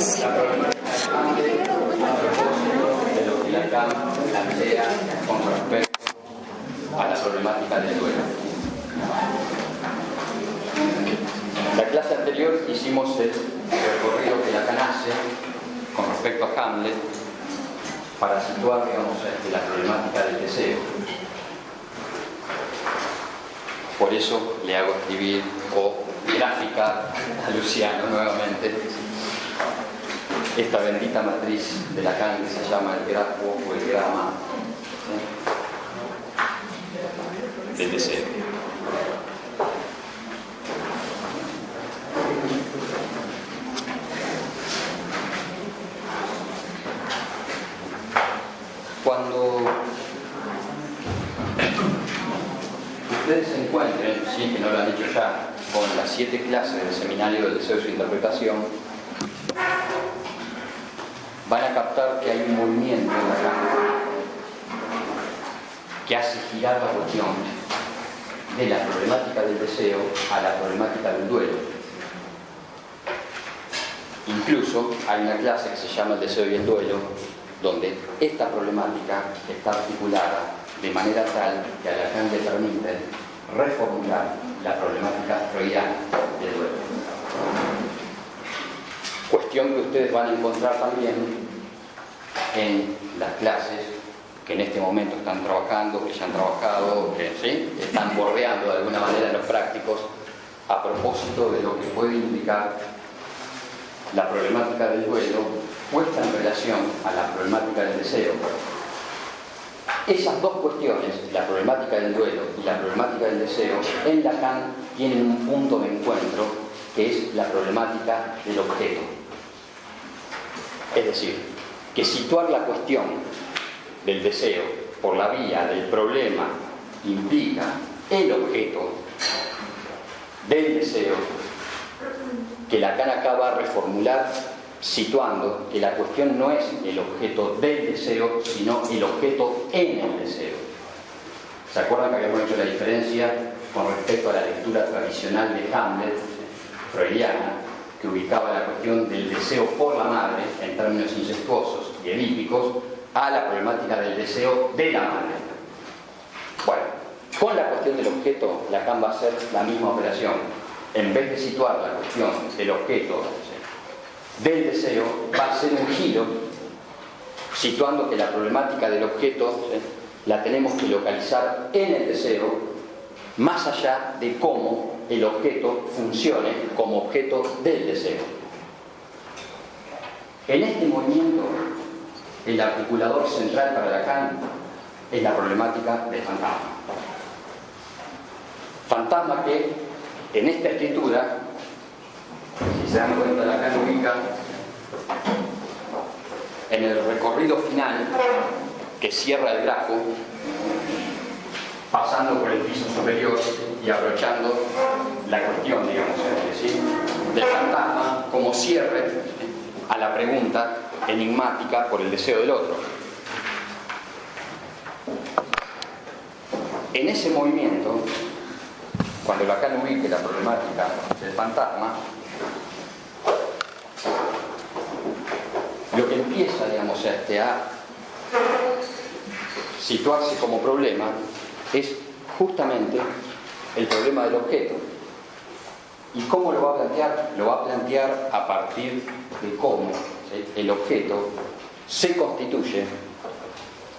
La problemática de Hamlet a propósito de lo que Lacan plantea con respecto a la problemática del duelo. En la clase anterior hicimos el recorrido que Lacan hace con respecto a Hamlet para situar, digamos, la problemática del deseo. Por eso le hago escribir o graficar a Luciano nuevamente esta bendita matriz de Lacan que se llama el grafo o el grama, ¿sí?, del deseo. Cuando ustedes se encuentren, sí, que no lo han hecho ya, con las 7 clases del seminario del deseo y su interpretación, van a captar que hay un movimiento en Lacan que hace girar la cuestión de la problemática del deseo a la problemática del duelo. Incluso hay una clase que se llama el deseo y el duelo, donde esta problemática está articulada de manera tal que a Lacan le permite reformular la problemática freudiana del duelo. Cuestión que ustedes van a encontrar también en las clases que en este momento están trabajando, que ya han trabajado, que ¿sí?, están bordeando de alguna manera los prácticos a propósito de lo que puede implicar la problemática del duelo puesta en relación a la problemática del deseo. Esas dos cuestiones, la problemática del duelo y la problemática del deseo, en Lacan tienen un punto de encuentro que es la problemática del objeto. Es decir, que situar la cuestión del deseo por la vía del problema implica el objeto del deseo, que Lacan acaba de reformular situando que la cuestión no es el objeto del deseo, sino el objeto en el deseo. ¿Se acuerdan que habíamos hecho la diferencia con respecto a la lectura tradicional de Hamlet, freudiana, que ubicaba la cuestión del deseo por la madre en términos incestuosos y edípicos a la problemática del deseo de la madre? Bueno, con la cuestión del objeto, Lacan va a hacer la misma operación. En vez de situar la cuestión del objeto del deseo, va a hacer un giro situando que la problemática del objeto la tenemos que localizar en el deseo, más allá de cómo el objeto funcione como objeto del deseo. En este movimiento, el articulador central para Lacan es la problemática del fantasma. Fantasma que en esta escritura, si se dan cuenta, Lacan ubica en el recorrido final que cierra el grafo, pasando por el piso superior y abrochando la cuestión, digamos, ¿sí?, del fantasma como cierre a la pregunta enigmática por el deseo del otro. En ese movimiento, cuando Lacan ubique la problemática del fantasma, lo que empieza, digamos, a situarse como problema es justamente el problema del objeto. ¿Y cómo lo va a plantear? Lo va a plantear a partir de cómo, ¿sí?, el objeto se constituye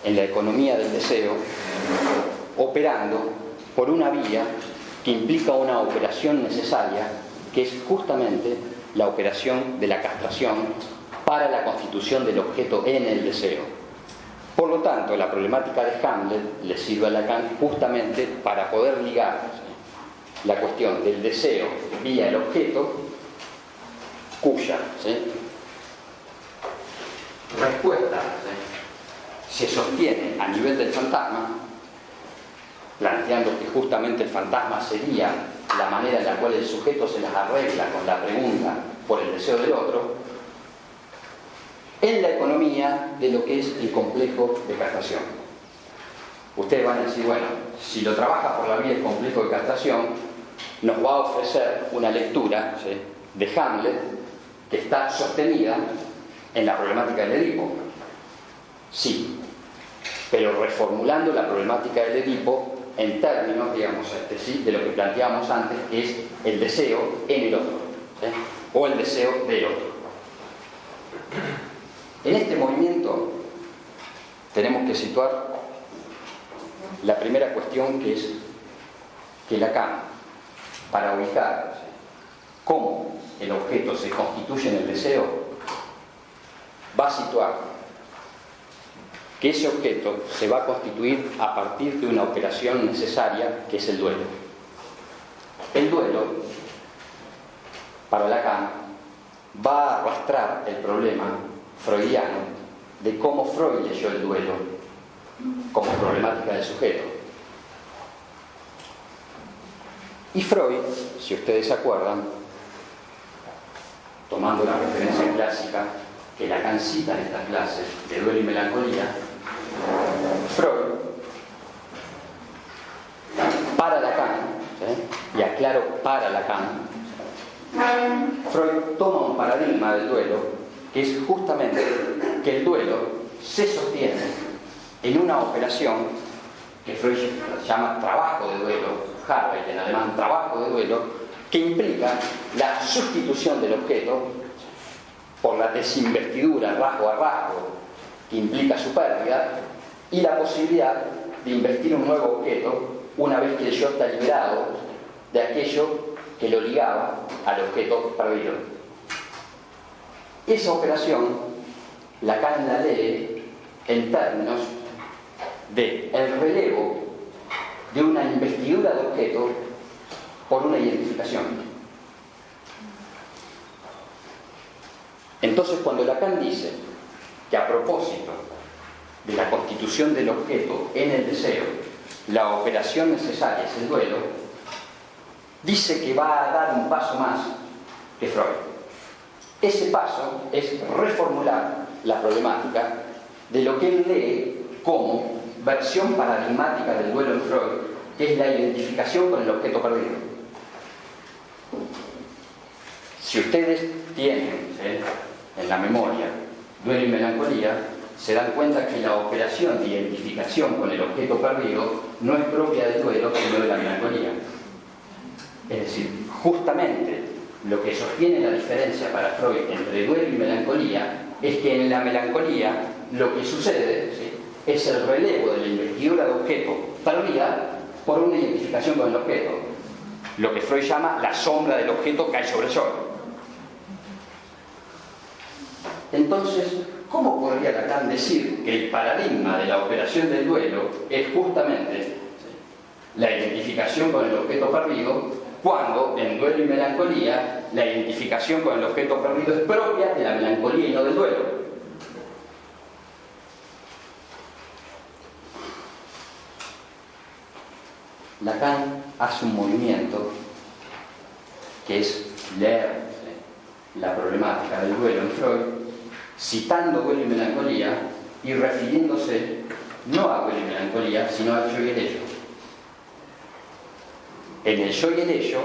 en la economía del deseo, operando por una vía que implica una operación necesaria, que es justamente la operación de la castración para la constitución del objeto en el deseo. Por lo tanto, la problemática de Hamlet le sirve a Lacan justamente para poder ligar la cuestión del deseo vía el objeto, cuya, ¿sí?, respuesta, ¿sí?, se sostiene a nivel del fantasma, planteando que justamente el fantasma sería la manera en la cual el sujeto se las arregla con la pregunta por el deseo del otro, en la economía de lo que es el complejo de castración. Ustedes van a decir, bueno, si lo trabaja por la vía del complejo de castración, nos va a ofrecer una lectura, ¿sí?, de Hamlet que está sostenida en la problemática del Edipo. Sí, pero reformulando la problemática del Edipo en términos, digamos, ¿sí?, de lo que planteábamos antes, que es el deseo en el otro, o el deseo del otro. En este movimiento tenemos que situar la primera cuestión, que es que Lacan, para ubicar cómo el objeto se constituye en el deseo, va a situar que ese objeto se va a constituir a partir de una operación necesaria, que es el duelo. El duelo, para Lacan, va a arrastrar el problema freudiano de cómo Freud leyó el duelo como problemática del sujeto. Y Freud, si ustedes se acuerdan, tomando la referencia clásica que Lacan cita en estas clases de duelo y melancolía, Freud, para Lacan, y aclaro, para Lacan, Freud toma un paradigma del duelo que es justamente que el duelo se sostiene en una operación que Freud llama trabajo de duelo, Harvey en alemán trabajo de duelo, que implica la sustitución del objeto por la desinvestidura rasgo a rasgo que implica su pérdida, y la posibilidad de investir un nuevo objeto una vez que el yo está liberado de aquello que lo ligaba al objeto perdido. Esa operación Lacan la lee en términos de el relevo de una investidura de objeto por una identificación. Entonces, cuando Lacan dice que a propósito de la constitución del objeto en el deseo, la operación necesaria es el duelo, dice que va a dar un paso más que Freud. Ese paso es reformular la problemática de lo que él lee como versión paradigmática del duelo en Freud, que es la identificación con el objeto perdido. Si ustedes tienen en la memoria duelo y melancolía, se dan cuenta que la operación de identificación con el objeto perdido no es propia del duelo, sino de la melancolía. Es decir, justamente lo que sostiene la diferencia para Freud entre duelo y melancolía es que en la melancolía lo que sucede, ¿sí?, es el relevo de la investidura de objeto perdida por una identificación con el objeto, lo que Freud llama la sombra del objeto cae sobre el sol. Entonces, ¿cómo podría Lacan decir que el paradigma de la operación del duelo es justamente la identificación con el objeto perdido, cuando en duelo y melancolía la identificación con el objeto perdido es propia de la melancolía y no del duelo? Lacan hace un movimiento que es leer la problemática del duelo en Freud, citando duelo y melancolía y refiriéndose no a duelo y melancolía, sino al yo y el ello. En el yo y el ello,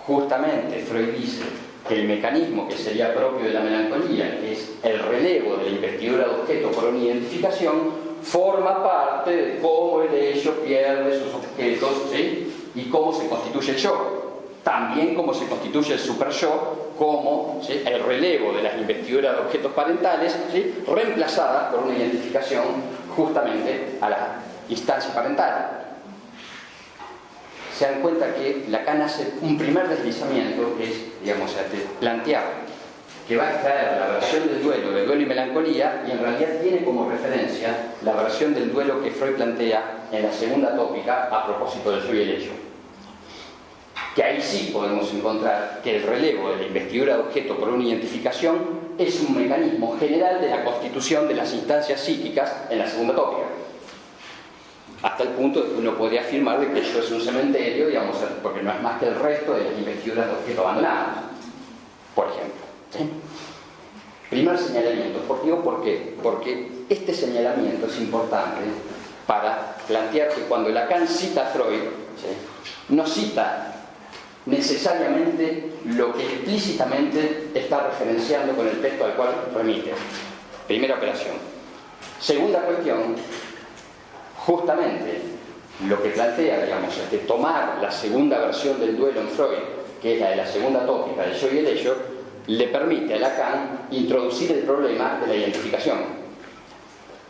justamente Freud dice que el mecanismo que sería propio de la melancolía, que es el relevo de la investidura de objeto por una identificación, forma parte de cómo el ello pierde sus objetos, ¿sí?, y cómo se constituye el yo. También cómo se constituye el superyo, como, ¿sí?, el relevo de las investiduras de objetos parentales, ¿sí?, reemplazadas por una identificación justamente a la instancia parental. Se dan cuenta que Lacan hace un primer deslizamiento, que es, digamos, plantear que va a extraer la versión del duelo y melancolía, y en realidad tiene como referencia la versión del duelo que Freud plantea en la segunda tópica a propósito del yo y el ello. Que ahí sí podemos encontrar que el relevo de la investidura de objeto por una identificación es un mecanismo general de la constitución de las instancias psíquicas en la segunda tópica. Hasta el punto de que uno podría afirmar de que el yo es un cementerio, digamos, porque no es más que el resto de las investiduras de objeto abandonados, por ejemplo. ¿Sí? Primer señalamiento. ¿Por qué? Porque este señalamiento es importante para plantear que cuando Lacan cita a Freud, ¿sí?, no cita necesariamente lo que explícitamente está referenciando con el texto al cual remite. Primera operación. Segunda cuestión, justamente lo que plantea, digamos, tomar la segunda versión del duelo en Freud, que es la de la segunda tópica, el yo y el ello, le permite a Lacan introducir el problema de la identificación.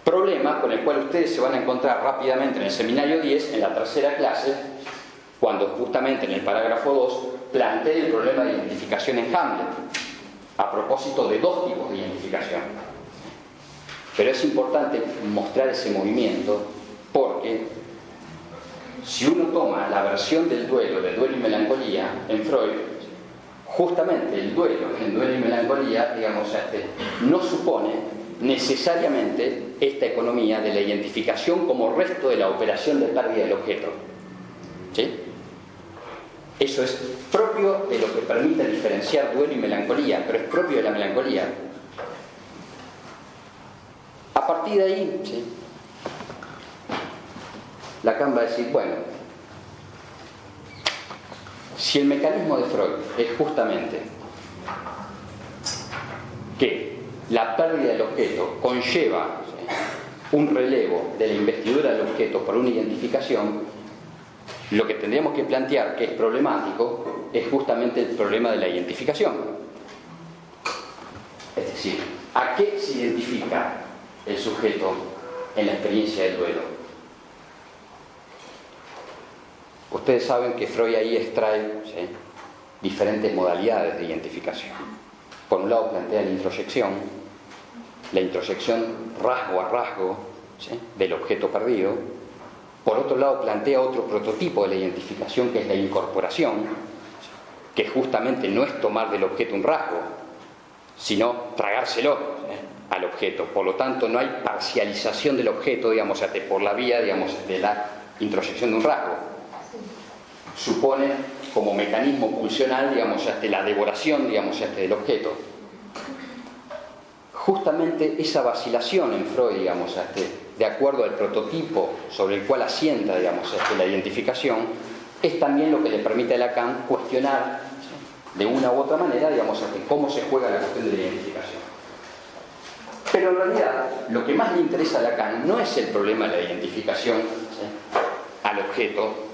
Problema con el cual ustedes se van a encontrar rápidamente en el seminario 10, en la tercera clase, cuando justamente en el parágrafo 2 plantea el problema de identificación en Hamlet, a propósito de dos tipos de identificación. Pero es importante mostrar ese movimiento porque si uno toma la versión del duelo y melancolía en Freud, justamente el duelo y melancolía, digamos, no supone necesariamente esta economía de la identificación como resto de la operación de pérdida del objeto. ¿Sí? Eso es propio de lo que permite diferenciar duelo y melancolía, pero es propio de la melancolía. A partir de ahí, ¿sí?, Lacan va a decir, bueno, si el mecanismo de Freud es justamente que la pérdida del objeto conlleva, ¿sí?, un relevo de la investidura del objeto por una identificación, lo que tendríamos que plantear que es problemático es justamente el problema de la identificación. Es decir, ¿a qué se identifica el sujeto en la experiencia del duelo? Ustedes saben que Freud ahí extrae, ¿sí?, diferentes modalidades de identificación. Por un lado plantea la introyección rasgo a rasgo, ¿sí?, del objeto perdido. Por otro lado plantea otro prototipo de la identificación, que es la incorporación, que justamente no es tomar del objeto un rasgo, sino tragárselo, ¿sí?, al objeto. Por lo tanto, no hay parcialización del objeto, digamos, por la vía, digamos, de la introyección de un rasgo. Supone como mecanismo pulsional, digamos, la devoración, digamos, del objeto. Justamente esa vacilación en Freud, digamos, de acuerdo al prototipo sobre el cual asienta, digamos, la identificación, es también lo que le permite a Lacan cuestionar, ¿sí?, de una u otra manera, digamos, cómo se juega la cuestión de la identificación. Pero en realidad, lo que más le interesa a Lacan no es el problema de la identificación, ¿sí?, al objeto,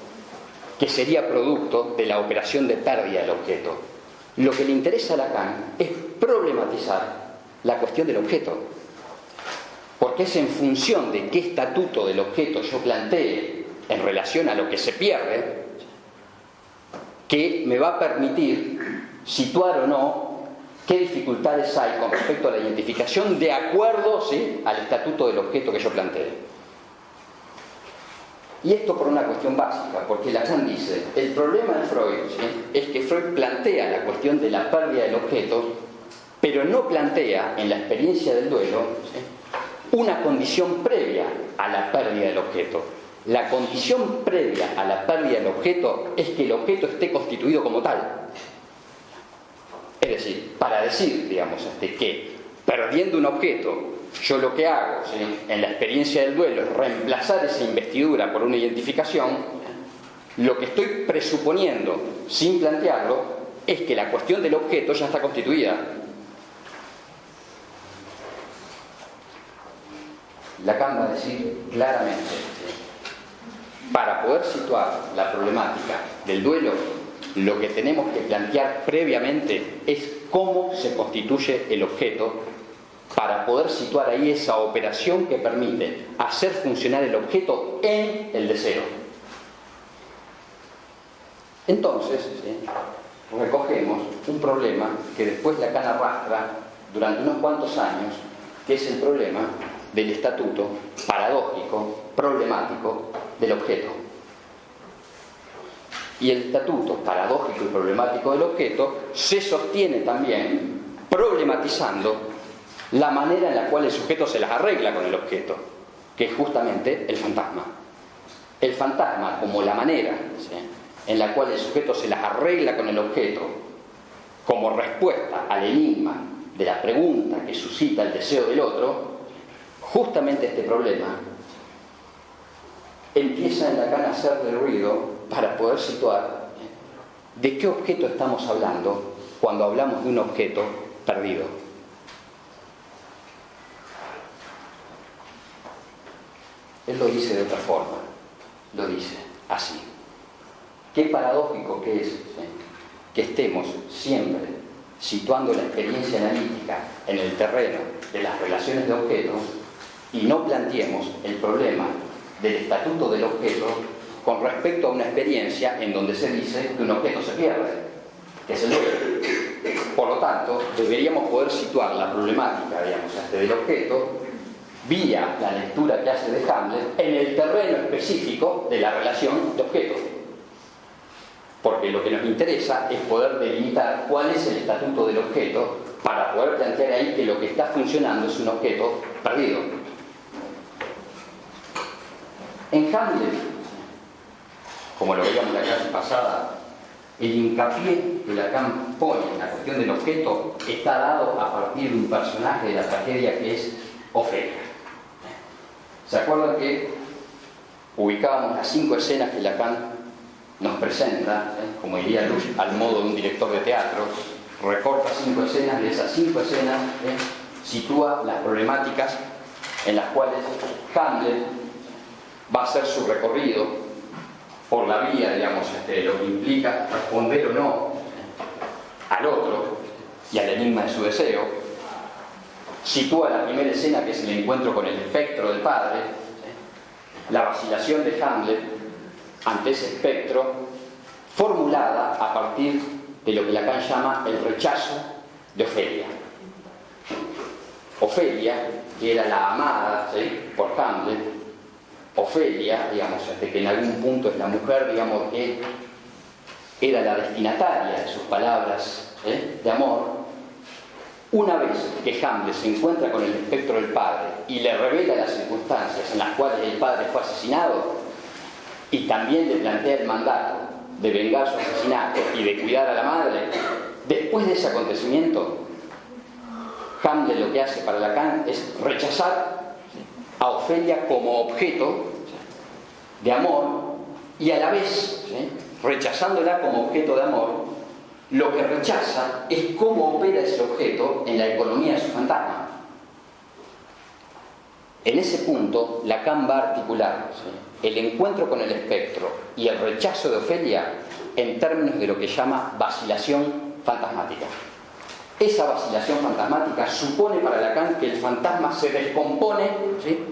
que sería producto de la operación de pérdida del objeto. Lo que le interesa a Lacan es problematizar la cuestión del objeto, porque es en función de qué estatuto del objeto yo plantee en relación a lo que se pierde que me va a permitir situar o no qué dificultades hay con respecto a la identificación de acuerdo, ¿sí?, al estatuto del objeto que yo planteé. Y esto por una cuestión básica, porque Lacan dice, el problema de Freud, ¿sí?, es que Freud plantea la cuestión de la pérdida del objeto, pero no plantea en la experiencia del duelo, ¿sí?, una condición previa a la pérdida del objeto. La condición previa a la pérdida del objeto es que el objeto esté constituido como tal. Es decir, para decir, digamos, que perdiendo un objeto, yo lo que hago, ¿sí?, en la experiencia del duelo es reemplazar esa investidura por una identificación, lo que estoy presuponiendo, sin plantearlo, es que la cuestión del objeto ya está constituida. Lacan va a decir claramente, ¿sí?, para poder situar la problemática del duelo, lo que tenemos que plantear previamente es cómo se constituye el objeto, para poder situar ahí esa operación que permite hacer funcionar el objeto en el deseo. Entonces, ¿sí?, recogemos un problema que después Lacan arrastra durante unos cuantos años, que es el problema del estatuto paradójico, problemático del objeto. Y el estatuto paradójico y problemático del objeto se sostiene también problematizando la manera en la cual el sujeto se las arregla con el objeto, que es justamente el fantasma. El fantasma como la manera, ¿sí?, en la cual el sujeto se las arregla con el objeto como respuesta al enigma de la pregunta que suscita el deseo del otro, justamente este problema empieza en Lacan a hacerle ruido para poder situar de qué objeto estamos hablando cuando hablamos de un objeto perdido. Él lo dice de otra forma, lo dice así. Qué paradójico que es, que estemos siempre situando la experiencia analítica en el terreno de las relaciones de objetos y no planteemos el problema del estatuto del objeto con respecto a una experiencia en donde se dice que un objeto se pierde, que es el objeto. Por lo tanto, deberíamos poder situar la problemática, digamos, del objeto vía la lectura que hace de Hamlet en el terreno específico de la relación de objeto. Porque lo que nos interesa es poder delimitar cuál es el estatuto del objeto para poder plantear ahí que lo que está funcionando es un objeto perdido. En Hamlet, como lo veíamos en la clase pasada, el hincapié que Lacan pone en la cuestión del objeto está dado a partir de un personaje de la tragedia que es Ofelia. ¿Se acuerdan que ubicábamos las 5 escenas que Lacan nos presenta, como diría Luz, al modo de un director de teatro? Recorta 5 escenas, de esas 5 escenas sitúa las problemáticas en las cuales Hamlet va a hacer su recorrido por la vía, digamos, lo que implica responder o no al otro y al enigma de su deseo. Sitúa la primera escena, que es el encuentro con el espectro del padre, la vacilación de Hamlet ante ese espectro, formulada a partir de lo que Lacan llama el rechazo de Ofelia. Ofelia, que era la amada, ¿sí?, por Hamlet. Ofelia, digamos, que en algún punto es la mujer, digamos, que era la destinataria de sus palabras de amor. Una vez que Hamlet se encuentra con el espectro del padre y le revela las circunstancias en las cuales el padre fue asesinado, y también le plantea el mandato de vengar su asesinato y de cuidar a la madre, después de ese acontecimiento, Hamlet lo que hace para Lacan es rechazar a Ofelia como objeto de amor, y a la vez, rechazándola como objeto de amor, lo que rechaza es cómo opera ese objeto en la economía de su fantasma. En ese punto, Lacan va a articular el encuentro con el espectro y el rechazo de Ofelia en términos de lo que llama vacilación fantasmática. Esa vacilación fantasmática supone para Lacan que el fantasma se descompone,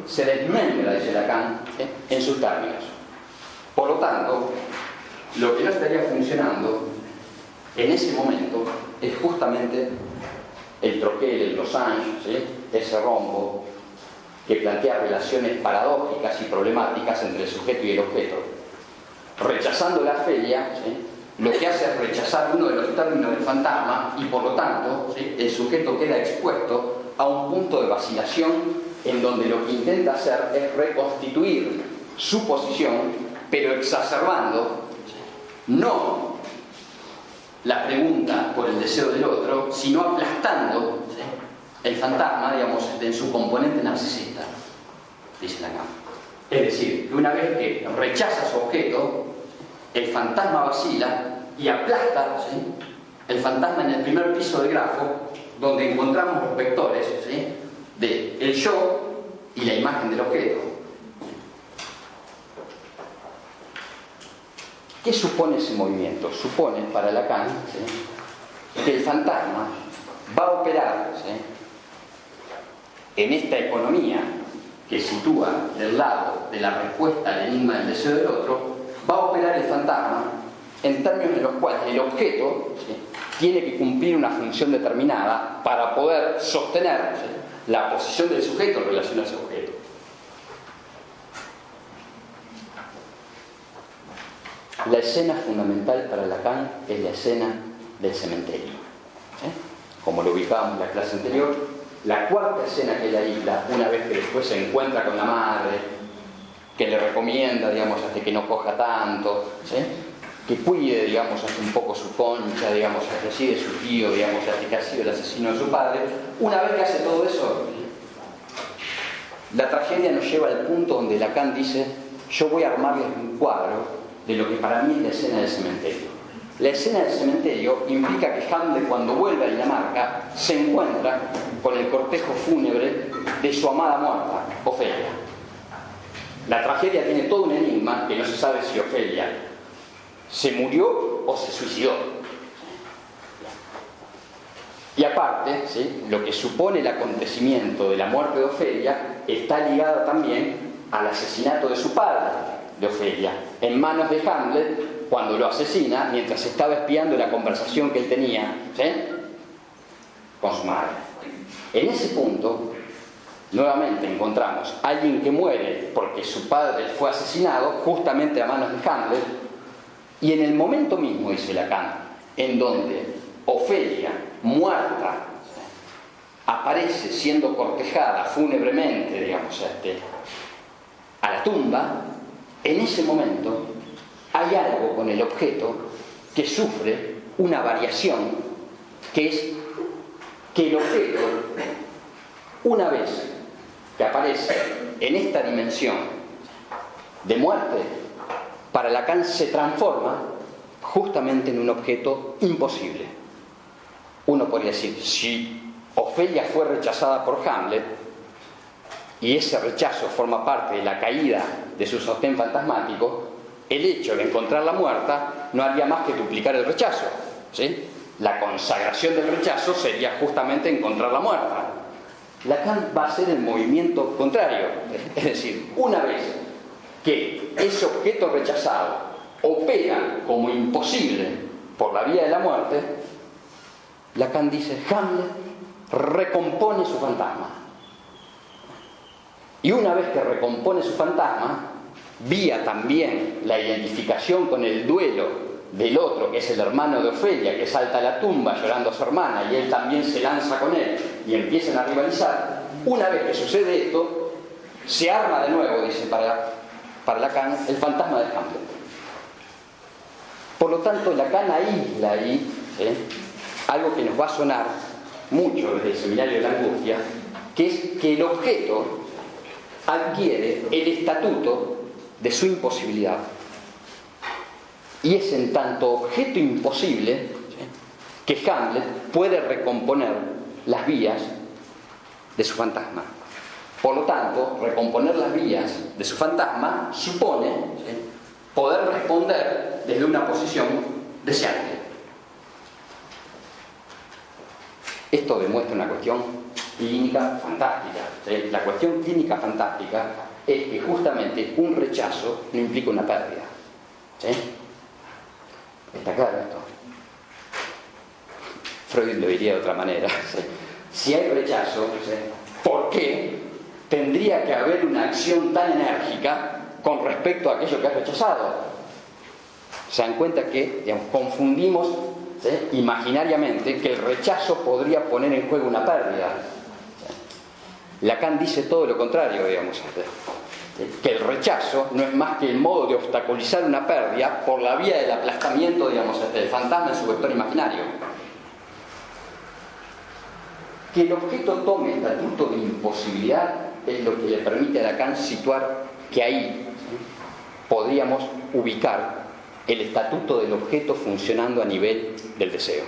se desmembra, dice Lacan, en sus términos. Por lo tanto, lo que no estaría funcionando en ese momento es justamente el troquel, el losange, ese rombo que plantea relaciones paradójicas y problemáticas entre el sujeto y el objeto. Rechazando la Ofelia, lo que hace es rechazar uno de los términos del fantasma, y por lo tanto el sujeto queda expuesto a un punto de vacilación en donde lo que intenta hacer es reconstituir su posición, pero exacerbando no la pregunta por el deseo del otro, sino aplastando el fantasma, digamos, en su componente narcisista, dice Lacan. Es decir, que una vez que rechaza su objeto, el fantasma vacila y aplasta el fantasma en el primer piso del grafo, donde encontramos los vectores de el yo y la imagen del objeto. ¿Qué supone ese movimiento? Supone para Lacan que el fantasma va a operar en esta economía que sitúa del lado de la respuesta al enigma del deseo del otro, va a operar el fantasma en términos en los cuales el objeto tiene que cumplir una función determinada para poder sostener la posición del sujeto en relación a ese objeto. La escena fundamental para Lacan es la escena del cementerio. Como lo ubicábamos en la clase anterior, la cuarta escena que él aísla, una vez que después se encuentra con la madre, que le recomienda, digamos, hasta que no coja tanto, que cuide, digamos, hasta un poco su concha, digamos, así de su tío, digamos, hasta que ha sido el asesino de su padre. Una vez que hace todo eso, la tragedia nos lleva al punto donde Lacan dice: yo voy a armarles un cuadro de lo que para mí es la escena del cementerio. La escena del cementerio implica que Hamlet, cuando vuelve a Dinamarca, se encuentra con el cortejo fúnebre de su amada muerta, Ofelia. La tragedia tiene todo un enigma que no se sabe si Ofelia se murió o se suicidó. Y aparte, ¿sí?, lo que supone el acontecimiento de la muerte de Ofelia está ligado también al asesinato de su padre, de Ofelia, en manos de Hamlet, cuando lo asesina mientras estaba espiando la conversación que él tenía, ¿sí?, con su madre. En ese punto, nuevamente encontramos a alguien que muere porque su padre fue asesinado justamente a manos de Hamlet, y en el momento mismo, dice Lacan, en donde Ofelia, muerta, aparece siendo cortejada fúnebremente, digamos, a la tumba, en ese momento hay algo con el objeto que sufre una variación, que es que el objeto, una vez que aparece en esta dimensión de muerte, para Lacan se transforma justamente en un objeto imposible. Uno podría decir, si Ofelia fue rechazada por Hamlet y ese rechazo forma parte de la caída de su sostén fantasmático, el hecho de encontrarla muerta no haría más que duplicar el rechazo, ¿sí? La consagración del rechazo sería justamente encontrarla muerta. Lacan va a hacer el movimiento contrario, es decir, una vez que ese objeto rechazado opera como imposible por la vía de la muerte, Lacan dice, Hamlet recompone su fantasma. Y una vez que recompone su fantasma, vía también la identificación con el duelo del otro, que es el hermano de Ofelia, que salta a la tumba llorando a su hermana, y él también se lanza con él, y empiezan a rivalizar. Una vez que sucede esto, se arma de nuevo, dice para Lacan, el fantasma de Hamlet. Por lo tanto, Lacan aísla ahí, algo que nos va a sonar mucho desde el Seminario de la Angustia, que es que el objeto adquiere el estatuto de su imposibilidad. Y es en tanto objeto imposible, ¿sí?, que Hamlet puede recomponer las vías de su fantasma. Por lo tanto, recomponer las vías de su fantasma supone, ¿sí?, poder responder desde una posición deseante. Esto demuestra una cuestión clínica fantástica, ¿sí? La cuestión clínica fantástica es que justamente un rechazo no implica una pérdida, ¿sí? ¿Está claro esto? Freud lo diría de otra manera, ¿sí? Si hay rechazo, ¿sí?, ¿por qué tendría que haber una acción tan enérgica con respecto a aquello que has rechazado? Se dan cuenta que, digamos, confundimos, ¿sí?, imaginariamente que el rechazo podría poner en juego una pérdida. Lacan dice todo lo contrario, digamos, que el rechazo no es más que el modo de obstaculizar una pérdida por la vía del aplastamiento, digamos, del fantasma en su vector imaginario. Que el objeto tome estatuto de imposibilidad es lo que le permite a Lacan situar que ahí, ¿sí?, podríamos ubicar el estatuto del objeto funcionando a nivel del deseo.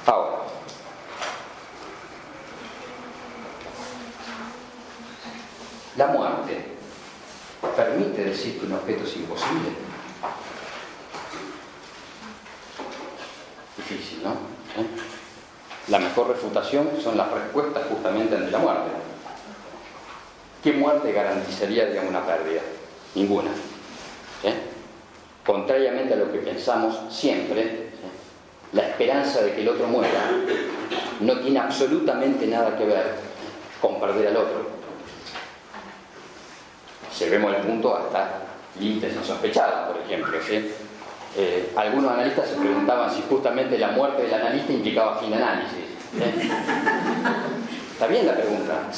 Ahora, la muerte permite decir que un objeto es imposible. Difícil, ¿no? La mejor refutación son las respuestas justamente ante la muerte. ¿Qué muerte garantizaría, digamos, una pérdida? Ninguna. Contrariamente a lo que pensamos siempre, la esperanza de que el otro muera no tiene absolutamente nada que ver con perder al otro. Llevemos el punto hasta límites insospechados, por ejemplo, ¿sí? Algunos analistas se preguntaban si justamente la muerte del analista implicaba fin de análisis. Está bien la pregunta,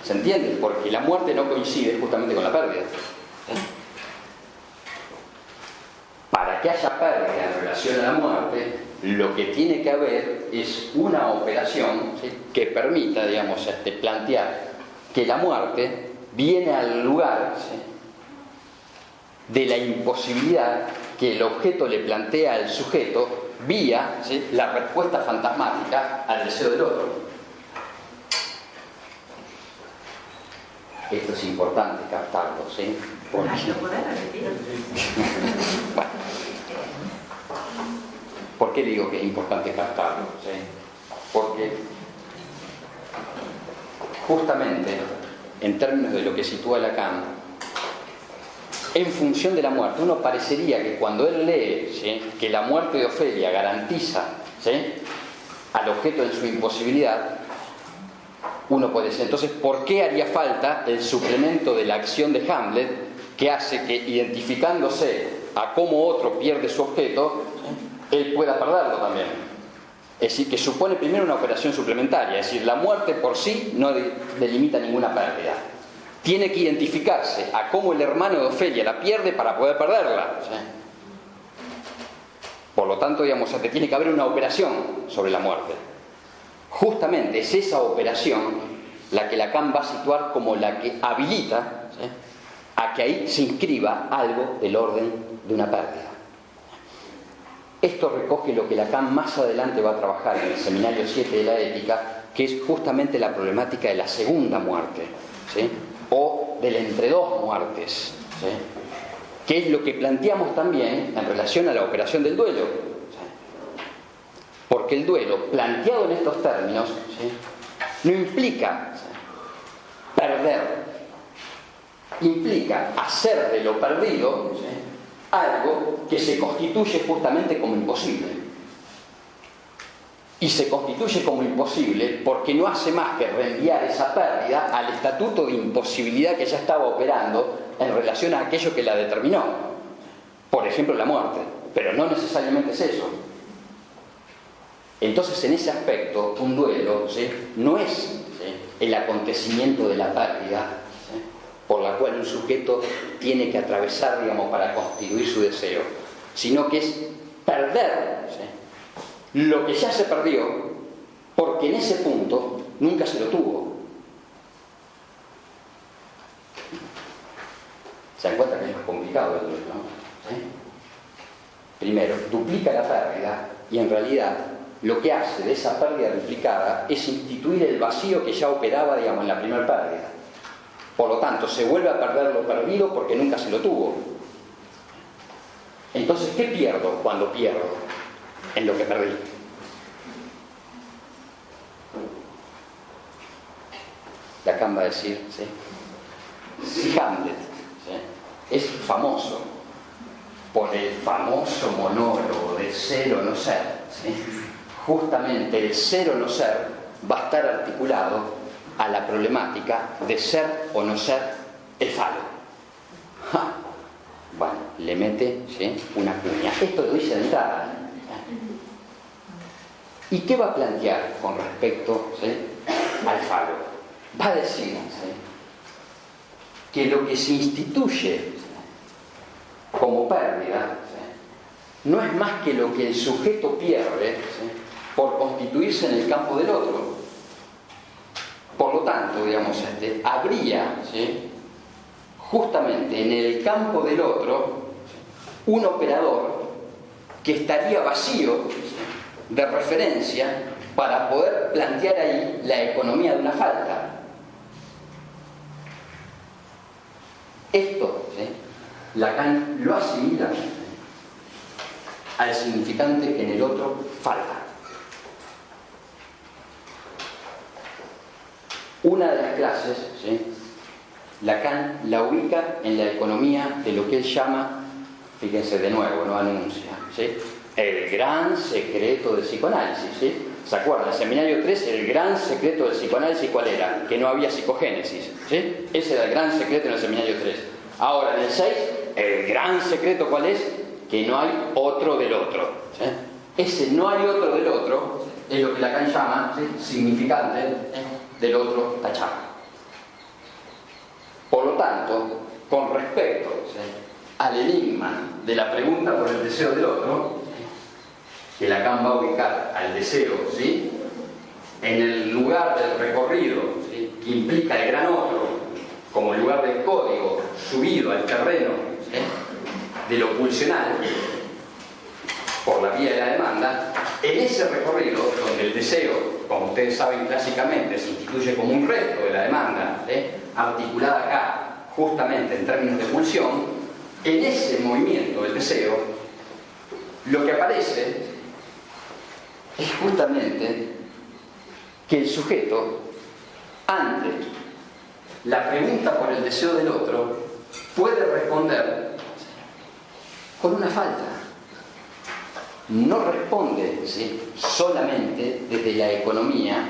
¿se entiende? Porque la muerte no coincide justamente con la pérdida. Para que haya pérdida en relación a la muerte, lo que tiene que haber es una operación, ¿sí?, que permita, digamos, plantear que la muerte viene al lugar, ¿sí?, de la imposibilidad que el objeto le plantea al sujeto vía, ¿sí?, la respuesta fantasmática al deseo del otro. Esto es importante captarlo, ¿sí? Porque... Bueno, ¿por qué digo que es importante captarlo? ¿Sí? Porque justamente en términos de lo que sitúa Lacan, en función de la muerte, uno parecería que cuando él lee, ¿sí?, que la muerte de Ofelia garantiza, ¿sí?, al objeto en su imposibilidad, uno puede decir, entonces, ¿por qué haría falta el suplemento de la acción de Hamlet que hace que, identificándose a cómo otro pierde su objeto, él pueda perderlo también? Es decir, que supone primero una operación suplementaria, es decir, la muerte por sí no delimita ninguna pérdida. Tiene que identificarse a cómo el hermano de Ofelia la pierde para poder perderla, ¿sí? Por lo tanto, digamos, tiene que haber una operación sobre la muerte. Justamente es esa operación la que Lacan va a situar como la que habilita, ¿sí?, a que ahí se inscriba algo del orden de una pérdida. Esto recoge lo que Lacan más adelante va a trabajar en el Seminario 7 de la Ética, que es justamente la problemática de la segunda muerte, ¿sí?, o del entre dos muertes, ¿sí?, que es lo que planteamos también en relación a la operación del duelo, ¿sí?, porque el duelo, planteado en estos términos, ¿sí?, no implica, ¿sí?, perder, implica hacer de lo perdido, ¿sí?, algo que se constituye justamente como imposible. Y se constituye como imposible porque no hace más que reenviar esa pérdida al estatuto de imposibilidad que ya estaba operando en relación a aquello que la determinó. Por ejemplo, la muerte. Pero no necesariamente es eso. Entonces, en ese aspecto, un duelo, ¿sí?, no es, ¿sí?, el acontecimiento de la pérdida, ¿sí?, por la cual un sujeto tiene que atravesar, digamos, para constituir su deseo, sino que es perder, ¿sí?, lo que ya se perdió, porque en ese punto nunca se lo tuvo. ¿Se dan cuenta que es más complicado el duelo, ¿no? ¿Sí? Primero, duplica la pérdida y en realidad lo que hace de esa pérdida duplicada es instituir el vacío que ya operaba, digamos, en la primera pérdida. Por lo tanto, se vuelve a perder lo perdido porque nunca se lo tuvo. Entonces, ¿qué pierdo cuando pierdo en lo que perdí? Lacan va a decir, ¿sí?, si Hamlet, ¿sí?, es famoso por el famoso monólogo de ser o no ser, ¿sí?, justamente el ser o no ser va a estar articulado a la problemática de ser o no ser el falo. ¡Ja! Bueno, le mete, ¿sí?, una cuña. Esto lo dice de entrada. ¿Y qué va a plantear con respecto, ¿sí?, al falo? Va a decir, ¿sí?, que lo que se instituye, ¿sí?, como pérdida, ¿sí?, no es más que lo que el sujeto pierde, ¿sí?, por constituirse en el campo del otro. Por lo tanto, digamos, habría, ¿sí?, justamente en el campo del otro un operador que estaría vacío, ¿sí?, de referencia para poder plantear ahí la economía de una falta. Esto, ¿sí?, Lacan lo asimila, ¿sí?, al significante que en el otro falta. Una de las clases, ¿sí?, Lacan la ubica en la economía de lo que él llama, fíjense de nuevo, no anuncia, ¿sí?, el gran secreto del psicoanálisis, ¿sí? ¿Se acuerdan? En el Seminario 3, el gran secreto del psicoanálisis, ¿cuál era? Que no había psicogénesis, ¿sí? Ese era el gran secreto en el Seminario 3. Ahora, en el 6, el gran secreto, ¿cuál es? Que no hay otro del otro, ¿sí? Ese no hay otro del otro es lo que Lacan llama, ¿sí?, significante del otro tachado. Por lo tanto, con respecto, ¿sí?, al enigma de la pregunta por el deseo del otro, que Lacan va a ubicar al deseo, ¿sí?, en el lugar del recorrido, ¿sí?, que implica el gran otro, como el lugar del código subido al terreno, ¿sí?, de lo pulsional, por la vía de la demanda. En ese recorrido, donde el deseo, como ustedes saben clásicamente, se instituye como un resto de la demanda, ¿sí?, articulada acá, justamente en términos de pulsión, en ese movimiento del deseo, lo que aparece es justamente que el sujeto, ante la pregunta por el deseo del otro, puede responder con una falta. No responde, ¿sí?, solamente desde la economía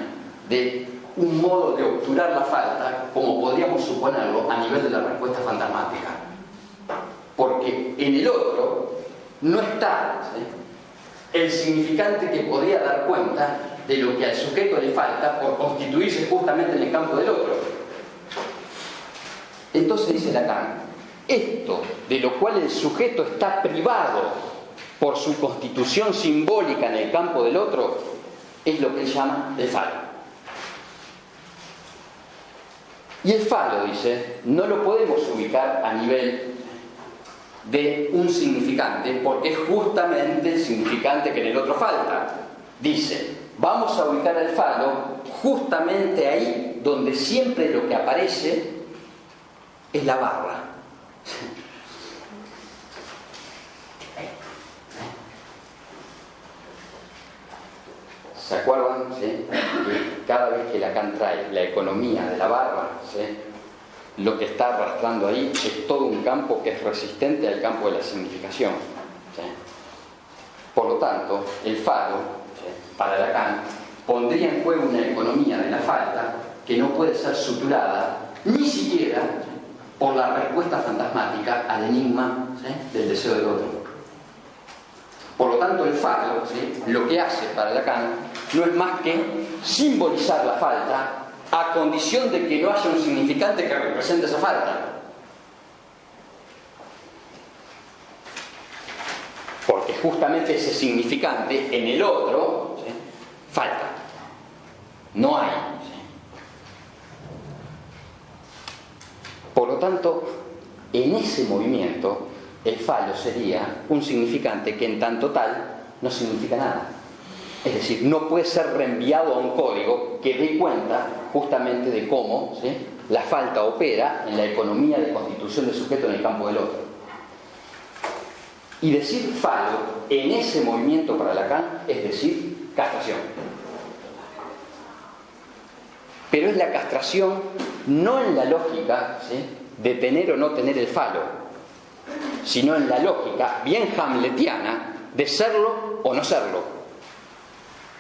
de un modo de obturar la falta, como podríamos suponerlo a nivel de la respuesta fantasmática. Porque en el otro no está, ¿sí?, el significante que podría dar cuenta de lo que al sujeto le falta por constituirse justamente en el campo del otro. Entonces dice Lacan, esto de lo cual el sujeto está privado por su constitución simbólica en el campo del otro, es lo que él llama el falo. Y el falo, dice, no lo podemos ubicar a nivel de un significante, porque es justamente el significante que en el otro falta. Dice, vamos a ubicar el falo justamente ahí donde siempre lo que aparece es la barra. ¿Se acuerdan? ¿Sí? Que cada vez que Lacan trae la economía de la barra, ¿sí?, lo que está arrastrando ahí es todo un campo que es resistente al campo de la significación, ¿sí? Por lo tanto, el falo, ¿sí?, para Lacan, pondría en juego una economía de la falta que no puede ser suturada ni siquiera por la respuesta fantasmática al enigma, ¿sí?, del deseo del otro. Por lo tanto, el falo, ¿sí?, lo que hace para Lacan no es más que simbolizar la falta a condición de que no haya un significante que represente esa falta. Porque justamente ese significante en el otro, ¿sí?, falta. No hay. ¿Sí? Por lo tanto, en ese movimiento, el falo sería un significante que en tanto tal no significa nada. Es decir, no puede ser reenviado a un código que dé cuenta justamente de cómo, ¿sí?, la falta opera en la economía de constitución del sujeto en el campo del otro. Y decir falo en ese movimiento para Lacan es decir castración. Pero es la castración no en la lógica, ¿sí?, de tener o no tener el falo, sino en la lógica bien hamletiana de serlo o no serlo.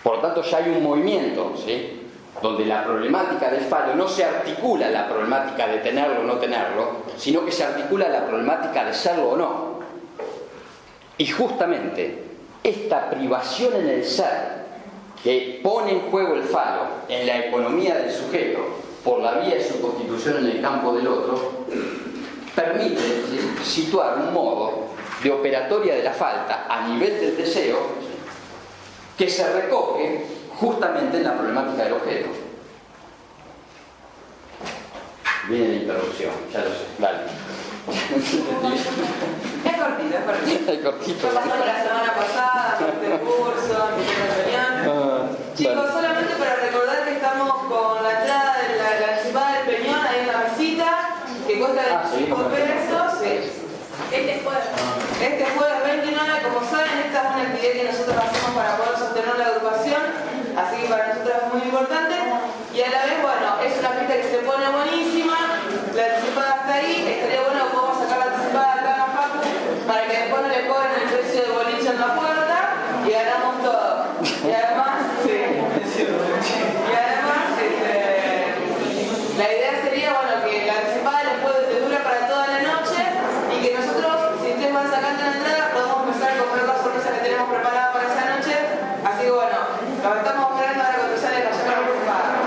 Por lo tanto, ya hay un movimiento, ¿sí?, donde la problemática del falo no se articula la problemática de tenerlo o no tenerlo, sino que se articula la problemática de serlo o no. Y justamente esta privación en el ser que pone en juego el falo en la economía del sujeto por la vía de su constitución en el campo del otro, permite, ¿sí?, situar un modo de operatoria de la falta a nivel del deseo, ¿sí?, que se recoge justamente en la problemática del objeto. Viene la interrupción, ya lo sé, dale. Es cortito. Es cortito. Lo pasamos la semana pasada, en este curso, en mi reunión. Chicos, solamente para recordar que estamos con la entrada de la anticipada del Peñón ahí en la mesita, que cuesta 25 pesos. Sí. Este jueves 29, como saben, esta es una actividad que nosotros hacemos para poder sostener la agrupación, así que para nosotros es muy importante. Y a la vez, bueno, es una fiesta que se pone buenísima, la anticipada está ahí, estaría bueno que podamos sacar la anticipada acá en la facu para que después no le cobren el precio de boliche en la puerta y ganamos todo. Y además, sí. Y además, la idea sería, bueno, que la anticipada les dura para toda la noche y que nosotros, si ustedes van sacando la entrada, podemos empezar a comprar las sorpresas que tenemos preparadas para esa noche. Así que bueno, los estamos esperando ahora cuando sale la llamada anticipada.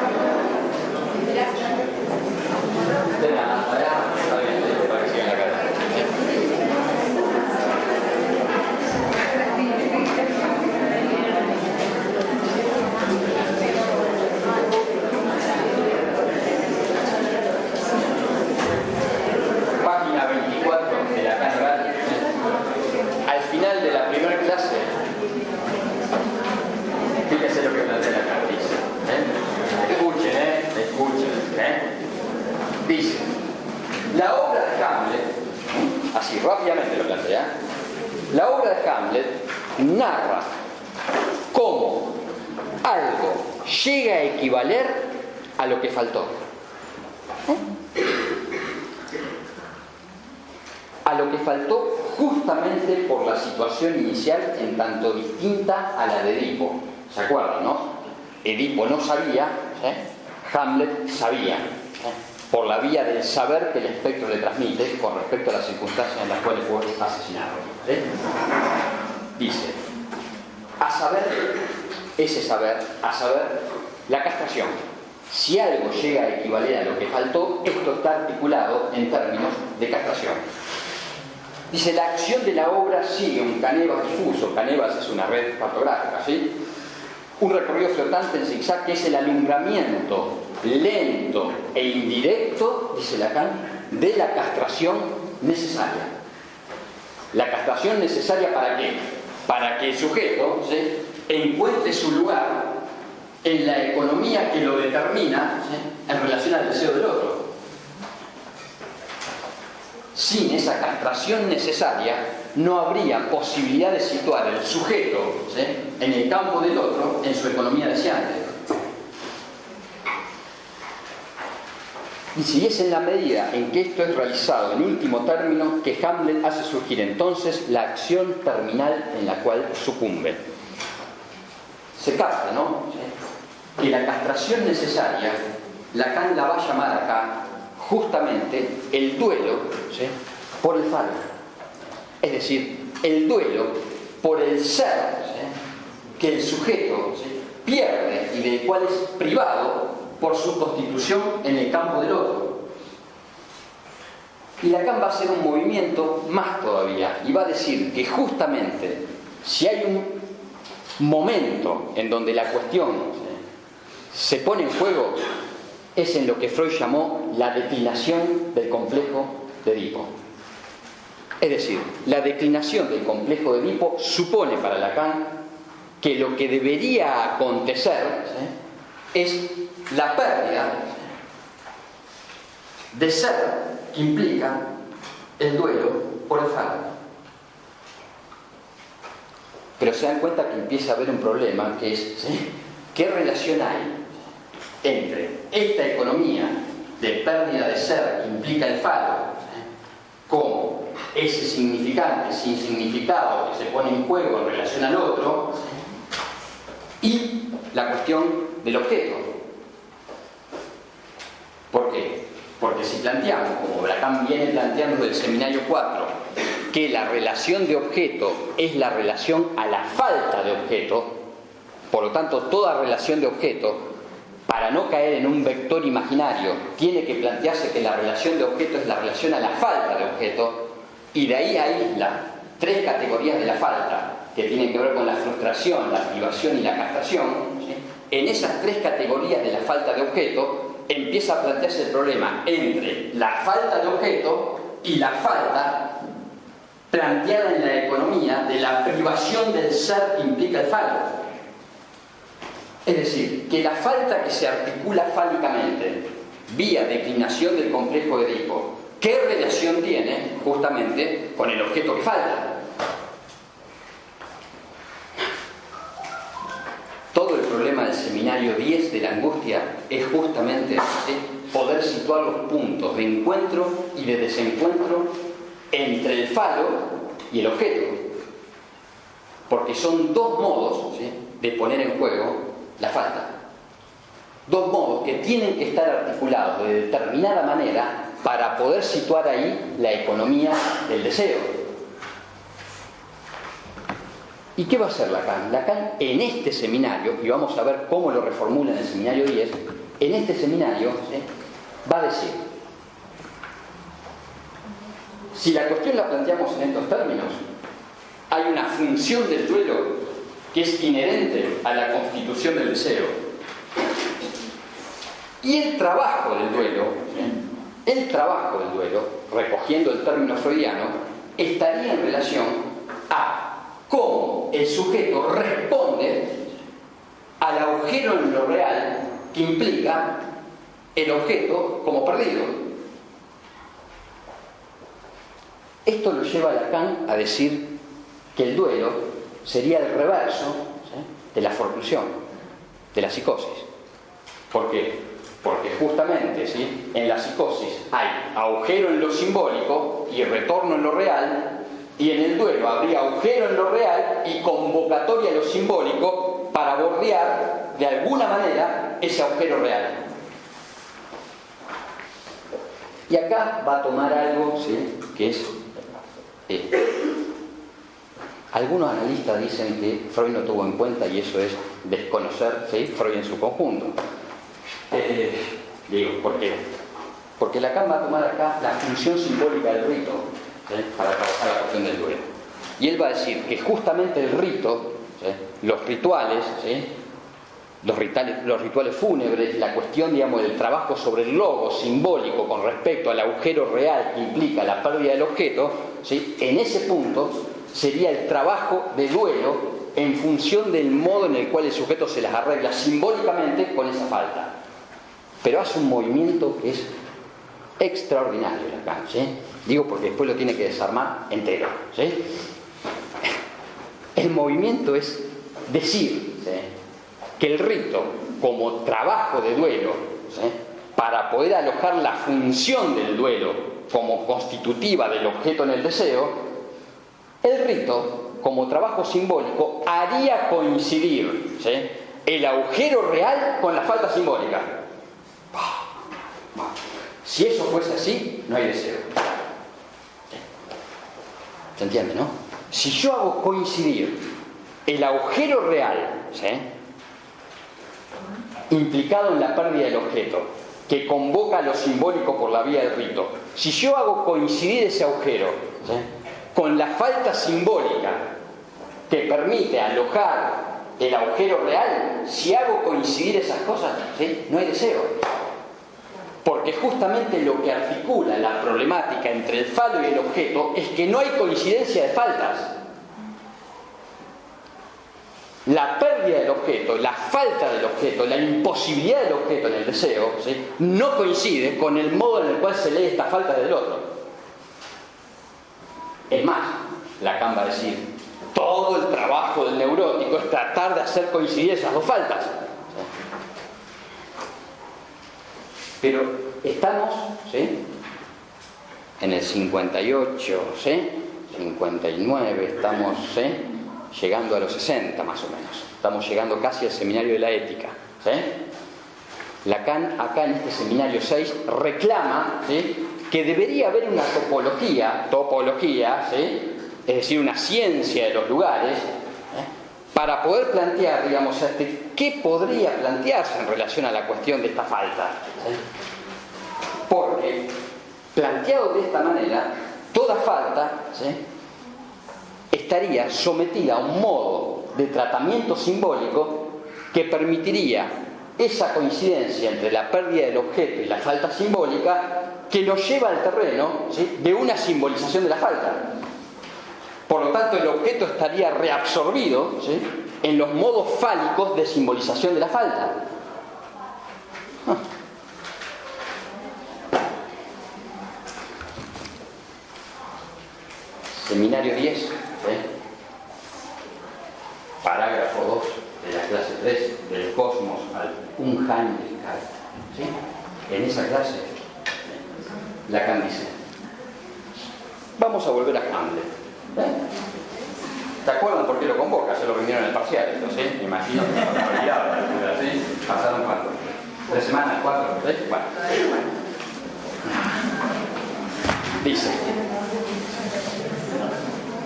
Dice, la obra de Hamlet, así rápidamente lo plantea, la obra de Hamlet narra cómo algo llega a equivaler a lo que faltó. A lo que faltó justamente por la situación inicial en tanto distinta a la de Edipo. ¿Se acuerdan, no? Edipo no sabía, Hamlet sabía, por la vía del saber que el espectro le transmite con respecto a las circunstancias en las cuales fue asesinado. Dice, a saber, ese saber, a saber, la castración. Si algo llega a equivaler a lo que faltó, esto está articulado en términos de castración. Dice, la acción de la obra sigue un canevas difuso. Canevas es una red cartográfica, ¿sí? Un recorrido flotante en zigzag que es el alumbramiento lento e indirecto, dice Lacan, de la castración necesaria. La castración necesaria ¿para qué? Para que el sujeto, ¿sí?, encuentre su lugar en la economía que lo determina, ¿sí?, en relación al deseo del otro. Sin esa castración necesaria no habría posibilidad de situar al sujeto, ¿sí?, en el campo del otro en su economía deseante. Y si es en la medida en que esto es realizado en último término que Hamlet hace surgir entonces la acción terminal en la cual sucumbe. Se capta, ¿no?, ¿sí?, que la castración necesaria, Lacan la va a llamar acá justamente el duelo, ¿sí?, por el falo. Es decir, el duelo por el ser, ¿sí?, que el sujeto, ¿sí?, pierde y del cual es privado por su constitución en el campo del otro. Y Lacan va a hacer un movimiento más todavía y va a decir que justamente si hay un momento en donde la cuestión, ¿sí?, se pone en juego, es en lo que Freud llamó la declinación del complejo de Edipo. Es decir, la declinación del complejo de Edipo supone para Lacan que lo que debería acontecer, ¿sí?, es la pérdida de ser que implica el duelo por el falo. Pero se dan cuenta que empieza a haber un problema que es, ¿sí?, ¿qué relación hay entre esta economía de pérdida de ser que implica el falo, ¿sí?, como ese significante sin significado que se pone en juego en relación al otro, ¿sí?, y la cuestión del objeto? ¿Por qué? Porque si planteamos, como Lacan viene planteando del Seminario 4, que la relación de objeto es la relación a la falta de objeto, por lo tanto toda relación de objeto, para no caer en un vector imaginario, tiene que plantearse que la relación de objeto es la relación a la falta de objeto, y de ahí aísla tres categorías de la falta, que tienen que ver con la frustración, la privación y la castración. ¿Sí? En esas tres categorías de la falta de objeto, empieza a plantearse el problema entre la falta de objeto y la falta planteada en la economía de la privación del ser que implica el falo. Es decir, que la falta que se articula fálicamente vía declinación del complejo de Edipo, ¿qué relación tiene justamente con el objeto que falta? Todo el problema del Seminario 10 de la angustia es justamente, ¿sí?, poder situar los puntos de encuentro y de desencuentro entre el falo y el objeto. Porque son dos modos, ¿sí?, de poner en juego la falta. Dos modos que tienen que estar articulados de determinada manera para poder situar ahí la economía del deseo. ¿Y qué va a hacer Lacan? Lacan en este seminario, y vamos a ver cómo lo reformula en el Seminario 10, en este seminario, ¿sí?, va a decir, si la cuestión la planteamos en estos términos, hay una función del duelo que es inherente a la constitución del deseo. Y el trabajo del duelo, recogiendo el término freudiano, estaría en relación a cómo el sujeto responde al agujero en lo real que implica el objeto como perdido. Esto lo lleva a Lacan a decir que el duelo sería el reverso, ¿sí?, de la forclusión, de la psicosis. ¿Por qué? Porque justamente, ¿sí?, en la psicosis hay agujero en lo simbólico y retorno en lo real, y en el duelo habría agujero en lo real y convocatoria en lo simbólico para bordear de alguna manera ese agujero real. Y acá va a tomar algo, ¿sí?, que es... algunos analistas dicen que Freud no tuvo en cuenta, y eso es desconocer, ¿sí?, Freud en su conjunto. Digo, ¿por qué? Porque Lacan va a tomar acá la función simbólica del rito, ¿sí?, para trabajar la cuestión del duelo. Y él va a decir que justamente el rito, ¿sí?, los rituales, ¿sí?, los rituales fúnebres, la cuestión, digamos, del trabajo sobre el logo simbólico con respecto al agujero real que implica la pérdida del objeto, ¿sí?, en ese punto sería el trabajo de duelo en función del modo en el cual el sujeto se las arregla simbólicamente con esa falta. Pero hace un movimiento que es extraordinario Lacan, ¿sí? Digo porque después lo tiene que desarmar entero, ¿sí? El movimiento es decir, ¿sí?, que el rito como trabajo de duelo, ¿sí?, para poder alojar la función del duelo como constitutiva del objeto en el deseo, el rito como trabajo simbólico haría coincidir, ¿sí?, el agujero real con la falta simbólica. Si eso fuese así, no hay deseo. ¿Se entiende, no? Si yo hago coincidir el agujero real, ¿sí?, implicado en la pérdida del objeto, que convoca lo simbólico por la vía del rito, si yo hago coincidir ese agujero, ¿sí?, con la falta simbólica que permite alojar el agujero real, si hago coincidir esas cosas, ¿sí?, no hay deseo. Porque justamente lo que articula la problemática entre el falo y el objeto es que no hay coincidencia de faltas. La pérdida del objeto, la falta del objeto, la imposibilidad del objeto en el deseo, ¿sí?, no coincide con el modo en el cual se lee esta falta del otro. Es más, Lacan va a decir, todo el trabajo del neurótico es tratar de hacer coincidir esas dos faltas. Pero estamos, ¿sí?, en el 58, ¿sí?, 59, estamos, ¿sí?, llegando a los 60 más o menos. Estamos llegando casi al seminario de la ética, ¿sí? Lacan, acá en este seminario 6, reclama, ¿sí?, que debería haber una topología, ¿sí?, es decir, una ciencia de los lugares, para poder plantear, digamos, qué podría plantearse en relación a la cuestión de esta falta, ¿sí? Porque, planteado de esta manera, toda falta, ¿sí?, estaría sometida a un modo de tratamiento simbólico que permitiría esa coincidencia entre la pérdida del objeto y la falta simbólica, que lo lleva al terreno, ¿sí?, de una simbolización de la falta. Por lo tanto, el objeto estaría reabsorbido, ¿sí?, en los modos fálicos de simbolización de la falta. Seminario 10, ¿sí?, parágrafo 2 de la clase 3, del Cosmos al Unheimlichkeit, ¿sí? En esa clase, Lacan dice, vamos a volver a Hamlet. ¿Se acuerdan por qué lo convoca? Se lo rindieron en el parcial, esto, ¿sí? Me imagino que no lo olvidado, ¿sí? ¿Pasaron cuánto? 3 semanas, 4, ¿sí? Bueno. Dice,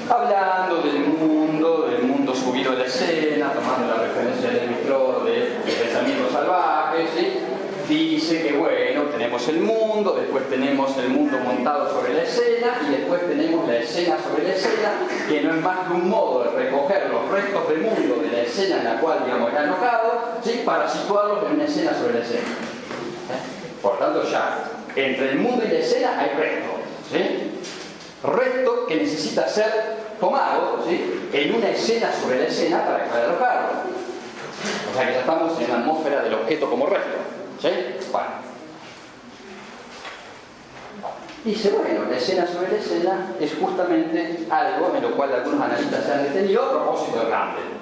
hablando del mundo subido a la escena, tomando la referencia del micro de pensamientos salvajes, ¿sí?, dice que, bueno, tenemos el mundo, después tenemos el mundo montado sobre la escena, y después tenemos la escena sobre la escena, que no es más que un modo de recoger los restos del mundo de la escena en la cual, digamos, está alojado, ¿sí?, para situarlos en una escena sobre la escena. Por tanto, ya, entre el mundo y la escena hay resto, ¿sí?, resto que necesita ser tomado, ¿sí?, en una escena sobre la escena para alojarlo. O sea que ya estamos en la atmósfera del objeto como resto, ¿sí? Bueno, Dice, bueno, la escena sobre la escena es justamente algo en lo cual algunos analistas se han detenido a propósito de Hamlet.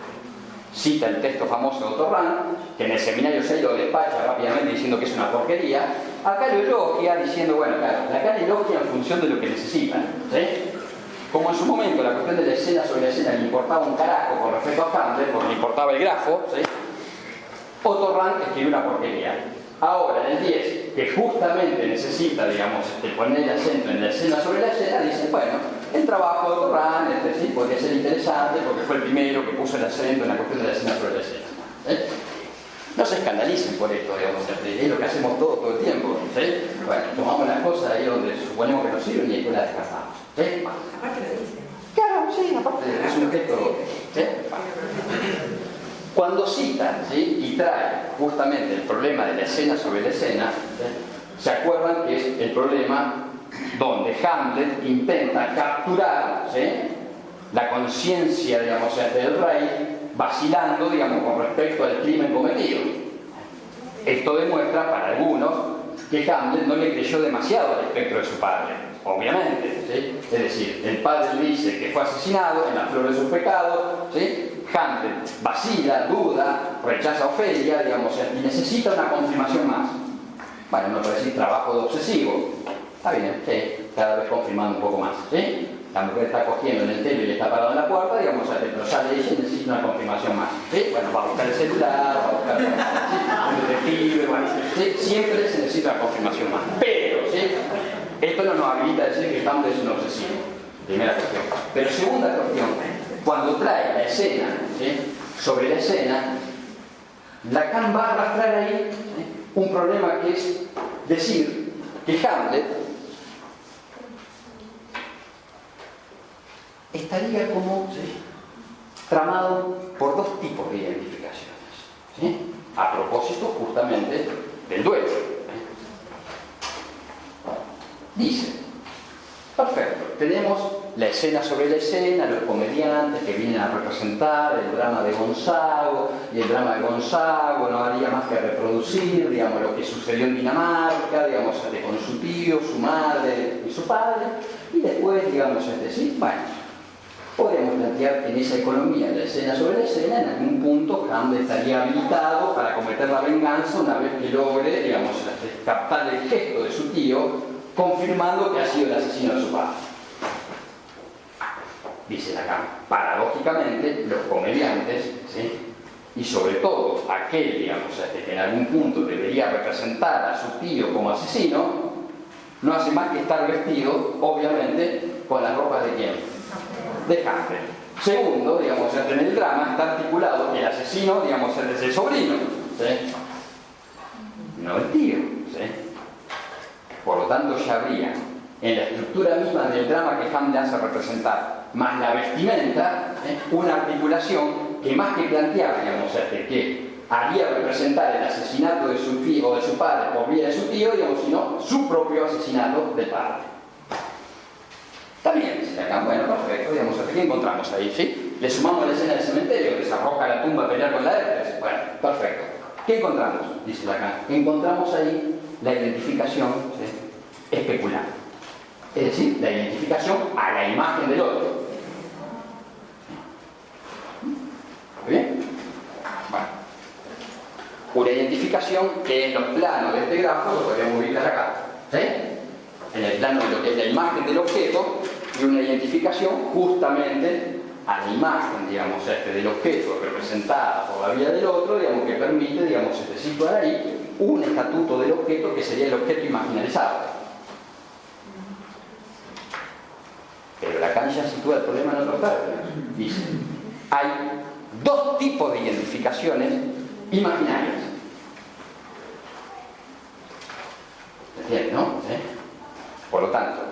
Cita el texto famoso de Otto Rank, que en el seminario 6 lo despacha rápidamente diciendo que es una porquería. Acá lo elogia diciendo, bueno, claro, acá lo elogia en función de lo que necesitan, ¿sí? Como en su momento la cuestión de la escena sobre la escena le importaba un carajo con respecto a Hamlet, porque le importaba el grafo, ¿sí? Otto Rank escribió una porquería. Ahora, en el 10, que justamente necesita, digamos, poner el acento en la escena sobre la escena, dice, bueno, el trabajo de Otto Rank, sí, podría ser interesante porque fue el primero que puso el acento en la cuestión de la escena sobre la escena. ¿Sí? No se escandalicen por esto, digamos, es lo que hacemos todo el tiempo, ¿sí? Bueno, tomamos las cosas ahí donde suponemos que nos sirven y después las descartamos, ¿sí? Aparte lo dice. Claro, sí, aparte es un texto, ¿sí? Cuando cita, ¿sí?, y trae justamente el problema de la escena sobre la escena, ¿sí?, se acuerdan que es el problema donde Hamlet intenta capturar, ¿sí?, la conciencia, digamos, del rey, vacilando, digamos, con respecto al crimen cometido. Esto demuestra para algunos que Hamlet no le creyó demasiado al espectro de su padre, obviamente, ¿sí? Es decir, el padre le dice que fue asesinado en la flor de sus pecados, ¿sí? Hamlet vacila, duda, rechaza a Ofelia, digamos, y necesita una confirmación más. Bueno, no puede decir trabajo de obsesivo. Está bien, sí, cada vez confirmando un poco más, ¿sí? La mujer está cogiendo en el telo y le está parado en la puerta, digamos, pero sale ella y necesita una confirmación más, ¿sí? Bueno, va a buscar el celular, va a buscar, ¿sí?, un detective, bueno, ¿sí? Siempre se necesita una confirmación más. Pero, ¿sí?, esto no nos habilita a decir que Hamlet es un obsesivo. Primera cuestión. Pero segunda cuestión, cuando trae la escena, ¿sí?, sobre la escena, Lacan va a arrastrar ahí, ¿sí?, un problema que es decir que Hamlet estaría como, ¿sí?, tramado por dos tipos de identificaciones, ¿sí?, a propósito justamente del duelo, ¿sí? Dice, perfecto, tenemos la escena sobre la escena, los comediantes que vienen a representar el drama de Gonzago, y el drama de Gonzago no haría más que reproducir, digamos, lo que sucedió en Dinamarca, digamos, con su tío, su madre y su padre, y después, digamos, sí, bueno, podríamos plantear que en esa economía, la escena sobre la escena, en algún punto Hamlet estaría habilitado para cometer la venganza una vez que logre, digamos, captar el gesto de su tío, confirmando que ha sido el asesino de su padre. Dice Lacan, paradójicamente, los comediantes, ¿sí?, y sobre todo aquel, digamos, que en algún punto debería representar a su tío como asesino, no hace más que estar vestido, obviamente, con las ropas de ¿quién? De Hamlet. Segundo, digamos, en el drama está articulado que el asesino, digamos, es el sobrino, ¿sí?, no el tío, ¿sí? Por lo tanto, ya habría en la estructura misma del drama que Hamlet hace representar, más la vestimenta, una articulación que más que plantear, digamos, que haría representar el asesinato de su tío o de su padre por vía de su tío, digamos, sino su propio asesinato del padre. También dice Lacan, bueno, perfecto, digamos, ¿qué encontramos ahí? ¿Sí? Le sumamos la escena del cementerio, que se arroja a la tumba a pelear con la Hércules. Bueno, perfecto. ¿Qué encontramos? Dice Lacan. Encontramos ahí la identificación, ¿sí?, especular. Es decir, la identificación a la imagen del otro. ¿Muy bien? Bueno. Una identificación que en los planos de este grafo lo podemos ubicar acá, ¿sí?, en el plano de lo que es la imagen del objeto, y una identificación justamente a la imagen, digamos, del objeto representada por la vía del otro, digamos, que permite, digamos, situar ahí un estatuto del objeto que sería el objeto imaginarizado. Pero Lacan ya sitúa el problema en otros términos. Dice, hay dos tipos de identificaciones imaginarias. ¿Entiendes, no? ¿Sí? Por lo tanto,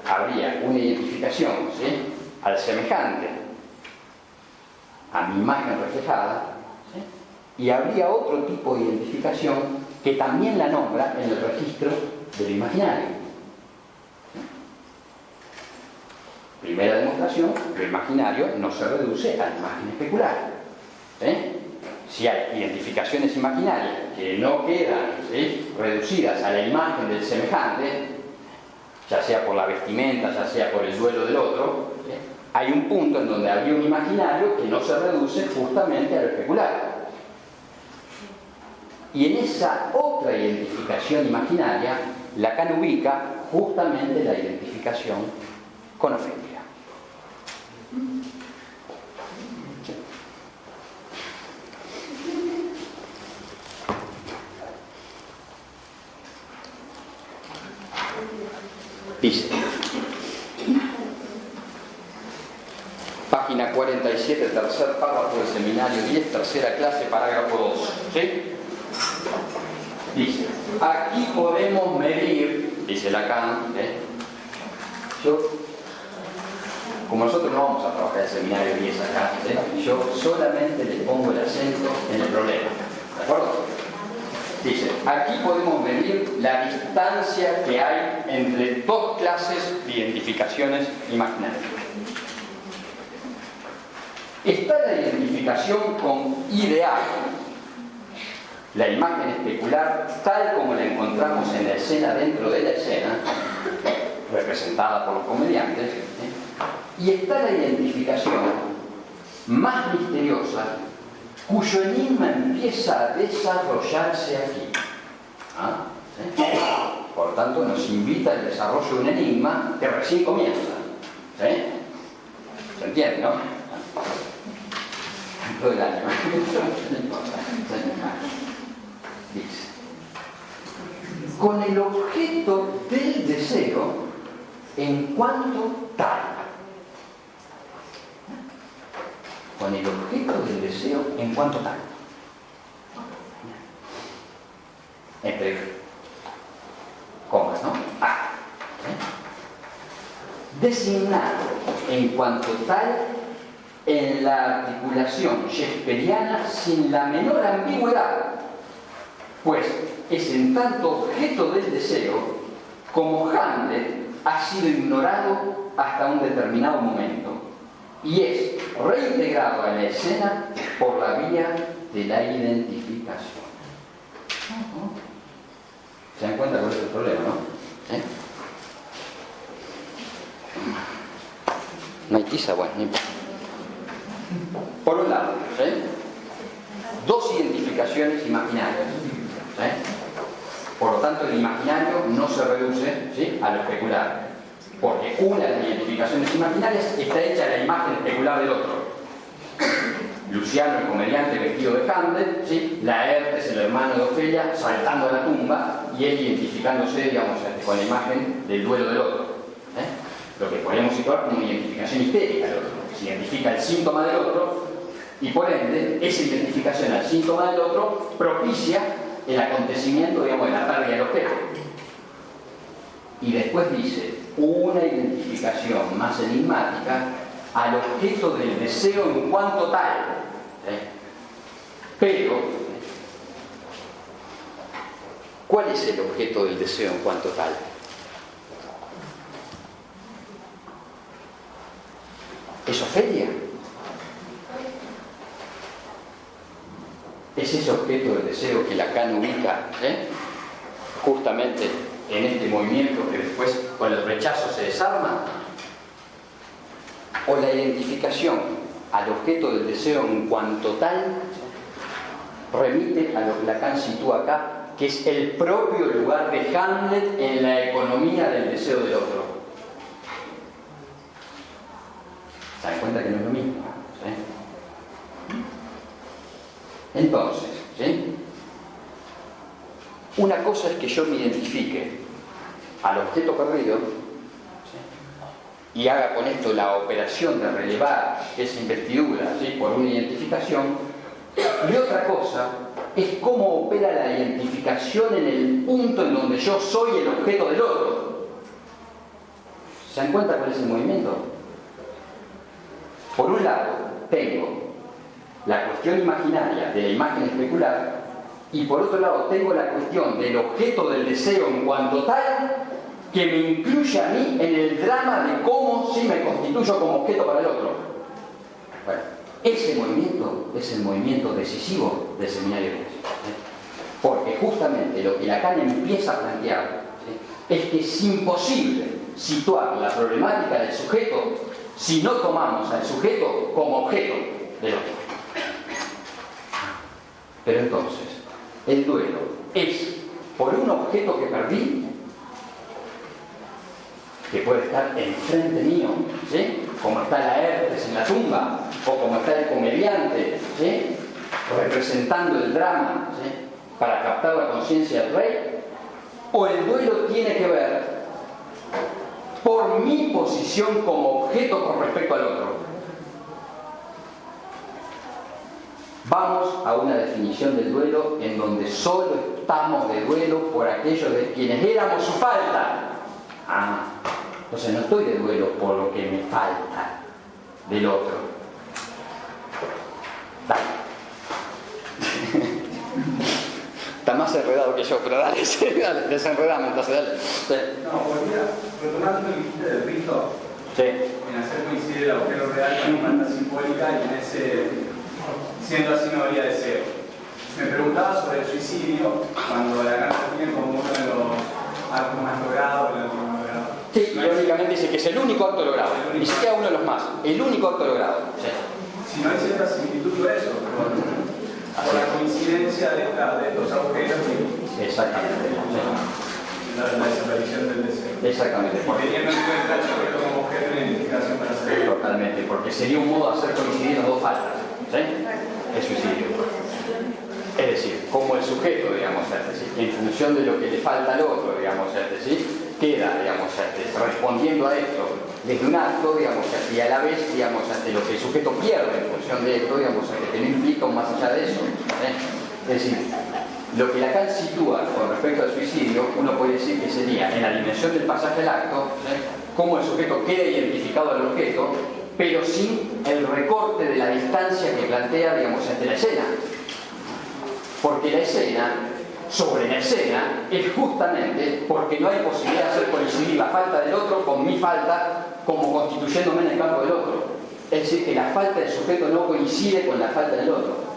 habría una identificación, ¿sí?, al semejante, a mi imagen reflejada, ¿sí?, y habría otro tipo de identificación que también la nombra en el registro de lo imaginario. ¿Sí? Primera demostración, lo imaginario no se reduce a la imagen especular. ¿Sí? Si hay identificaciones imaginarias que no quedan, ¿sí?, reducidas a la imagen del semejante, ya sea por la vestimenta, ya sea por el duelo del otro, hay un punto en donde había un imaginario que no se reduce justamente a lo especular. Y en esa otra identificación imaginaria, Lacan ubica justamente la identificación con Ofelia. Dice, página 47, tercer párrafo del seminario 10, tercera clase, parágrafo 2. ¿Sí? Dice, aquí podemos medir, dice Lacan, como nosotros no vamos a trabajar el seminario 10 acá, yo solamente le pongo el acento en el problema. ¿De acuerdo? Dice, aquí podemos medir la distancia que hay entre dos clases de identificaciones imaginarias. Está la identificación con ideal, la imagen especular tal como la encontramos en la escena dentro de la escena, representada por los comediantes, y está la identificación más misteriosa, cuyo enigma empieza a desarrollarse aquí. ¿Sí? Por tanto, nos invita al desarrollo de un enigma que recién comienza. ¿Sí? ¿Se entiende, no? Todo el año. Dice, con el objeto del deseo en cuanto tal. Con el objeto del deseo en cuanto tal. Entre comas, ¿no? Designado en cuanto tal en la articulación shakespeariana sin la menor ambigüedad, pues es en tanto objeto del deseo como Hamlet ha sido ignorado hasta un determinado momento y es reintegrado a la escena por la vía de la identificación. ¿Se dan cuenta cuál es el problema, no? No hay tiza, bueno, ni... Por un lado, ¿sí? Dos identificaciones imaginarias. ¿Sí? Por lo tanto, el imaginario no se reduce, ¿sí?, a lo especular, porque una de las identificaciones imaginarias está hecha de la imagen especular del otro. Luciano, el comediante vestido de Hamlet, ¿sí?, Laertes, el hermano de Ofelia, saltando a la tumba y él identificándose, digamos, con la imagen del duelo del otro. Lo que podemos situar como una identificación histérica del otro. Se identifica el síntoma del otro y por ende esa identificación al síntoma del otro propicia el acontecimiento, digamos, de la pérdida del objeto. Y después dice una identificación más enigmática al objeto del deseo en cuanto tal. Pero, ¿cuál es el objeto del deseo en cuanto tal? ¿Es Ofelia? ¿Es ese objeto del deseo que Lacan ubica justamente en este movimiento que después con el rechazo se desarma? ¿O la identificación al objeto del deseo en cuanto tal remite a lo que Lacan sitúa acá, que es el propio lugar de Hamlet en la economía del deseo del otro? ¿Se dan cuenta que no es lo mismo? ¿Sí? Entonces, ¿sí?, una cosa es que yo me identifique al objeto perdido, ¿sí?, y haga con esto la operación de relevar esa investidura, ¿sí?, por una identificación, y otra cosa es cómo opera la identificación en el punto en donde yo soy el objeto del otro. ¿Se dan cuenta cuál es el movimiento? Por un lado, tengo la cuestión imaginaria de la imagen especular y por otro lado tengo la cuestión del objeto del deseo en cuanto tal que me incluye a mí en el drama de cómo sí me constituyo como objeto para el otro. Bueno, ese movimiento es el movimiento decisivo del seminario 10. Porque justamente lo que Lacan empieza a plantear, ¿sí?, es que es imposible situar la problemática del sujeto si no tomamos al sujeto como objeto del otro. Pero entonces, el duelo es por un objeto que perdí, que puede estar enfrente mío, ¿sí? Como está Laertes en la tumba, o como está el comediante, ¿sí? Representando el drama, ¿sí? Para captar la conciencia del rey, o el duelo tiene que ver por mi posición como objeto con respecto al otro. Vamos a una definición del duelo en donde solo estamos de duelo por aquellos de quienes éramos su falta. Entonces no estoy de duelo por lo que me falta del otro. Dale. Está más enredado que yo, pero dale, dale, desenredame, entonces dale. Sí. No, volvía, retomando lo que dijiste del rito, Sí. en hacer coincidir el agujero real con la falta simbólica y en ese, siendo así no habría deseo. Me preguntaba sobre el suicidio, cuando la carta tiene como uno de los actos más logrados, el último logrado. Sí, irónicamente dice que es el único acto logrado, ni siquiera uno de los más, el único acto logrado. Sí. Si no hay cierta similitud por eso, por la coincidencia de estos agujeros y Exactamente. la desaparición del deseo. Exactamente. Teniendo en cuenta el sujeto como objeto de identificación para hacer. Totalmente, porque sería un modo de hacer coincidir las dos faltas, ¿sí? El suicidio. Es decir, como el sujeto, digamos, en función de lo que le falta al otro, digamos, ¿sí? Queda, digamos, respondiendo a esto desde un acto, digamos, y a la vez, digamos, lo que el sujeto pierde en función de esto, digamos, que no implica un más allá de eso. Es decir, lo que Lacan sitúa con respecto al suicidio, uno puede decir que sería en la dimensión del pasaje al acto, cómo el sujeto queda identificado al objeto, pero sin el recorte de la distancia que plantea, digamos, la escena. Porque la escena, sobre la escena, es justamente porque no hay posibilidad de hacer coincidir la falta del otro con mi falta como constituyéndome en el campo del otro. Es decir, que la falta del sujeto no coincide con la falta del otro.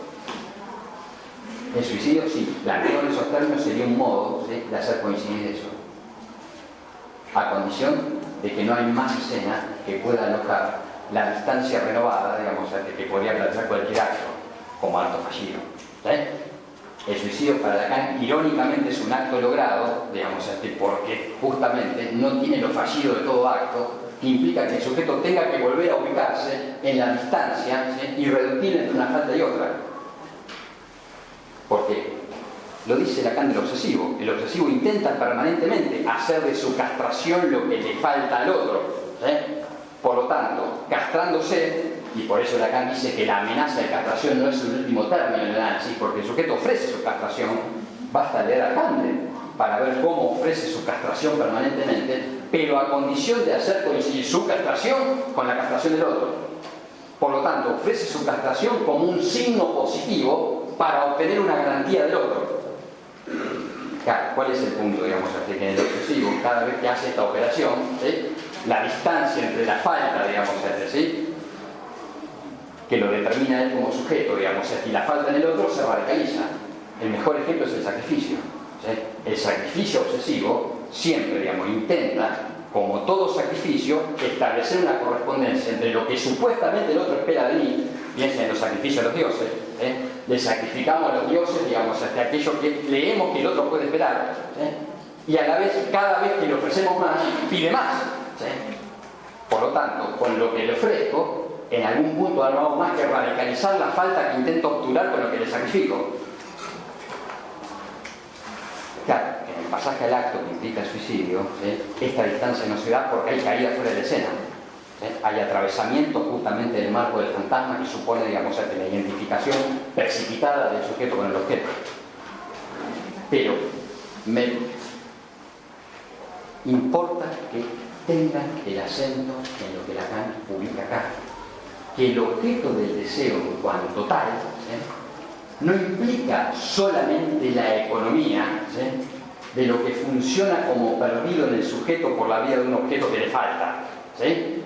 El suicidio, sí, planteado en esos términos, sería un modo, ¿sí?, de hacer coincidir eso. A condición de que no hay más escena que pueda alojar la distancia renovada, digamos, que podría plantear cualquier acto, como acto fallido. ¿Sí? El suicidio para Lacan, irónicamente, es un acto logrado, digamos, porque justamente no tiene lo fallido de todo acto, que implica que el sujeto tenga que volver a ubicarse en la distancia, ¿sí?, irreductible entre una falta y otra. Porque lo dice Lacan del obsesivo. El obsesivo intenta permanentemente hacer de su castración lo que le falta al otro, ¿sí? Por lo tanto, castrándose, y por eso Lacan dice que la amenaza de castración no es el último término en el análisis, porque el sujeto ofrece su castración. Basta leer a Kant para ver cómo ofrece su castración permanentemente, pero a condición de hacer coincidir su castración con la castración del otro. Por lo tanto, ofrece su castración como un signo positivo para obtener una garantía del otro. Claro, ¿cuál es el punto, digamos, que en el obsesivo, cada vez que hace esta operación, ¿sí?, la distancia entre la falta, digamos, ¿sí?, que lo determina él como sujeto, digamos, y la falta en el otro se radicaliza. El mejor ejemplo es el sacrificio, ¿sí? El sacrificio obsesivo siempre, digamos, intenta, como todo sacrificio, establecer una correspondencia entre lo que supuestamente el otro espera de mí, piensa en los sacrificios a los dioses, le sacrificamos a los dioses, digamos, hasta aquello que leemos que el otro puede esperar, y a la vez, cada vez que le ofrecemos más, pide más, ¿sí? Por lo tanto, con lo que le ofrezco, en algún punto no hago más que radicalizar la falta que intento obturar con lo que le sacrifico. Claro, en el pasaje al acto que implica el suicidio, ¿sí?, esta distancia no se da porque hay caída fuera de la escena, ¿sí? Hay atravesamiento justamente del marco del fantasma que supone, digamos, la identificación precipitada del sujeto con el objeto. Pero me importa que tengan el acento en lo que Lacan publica acá, que el objeto del deseo en cuanto tal, ¿sí?, no implica solamente la economía, ¿sí?, de lo que funciona como perdido en el sujeto por la vía de un objeto que le falta, ¿sí?,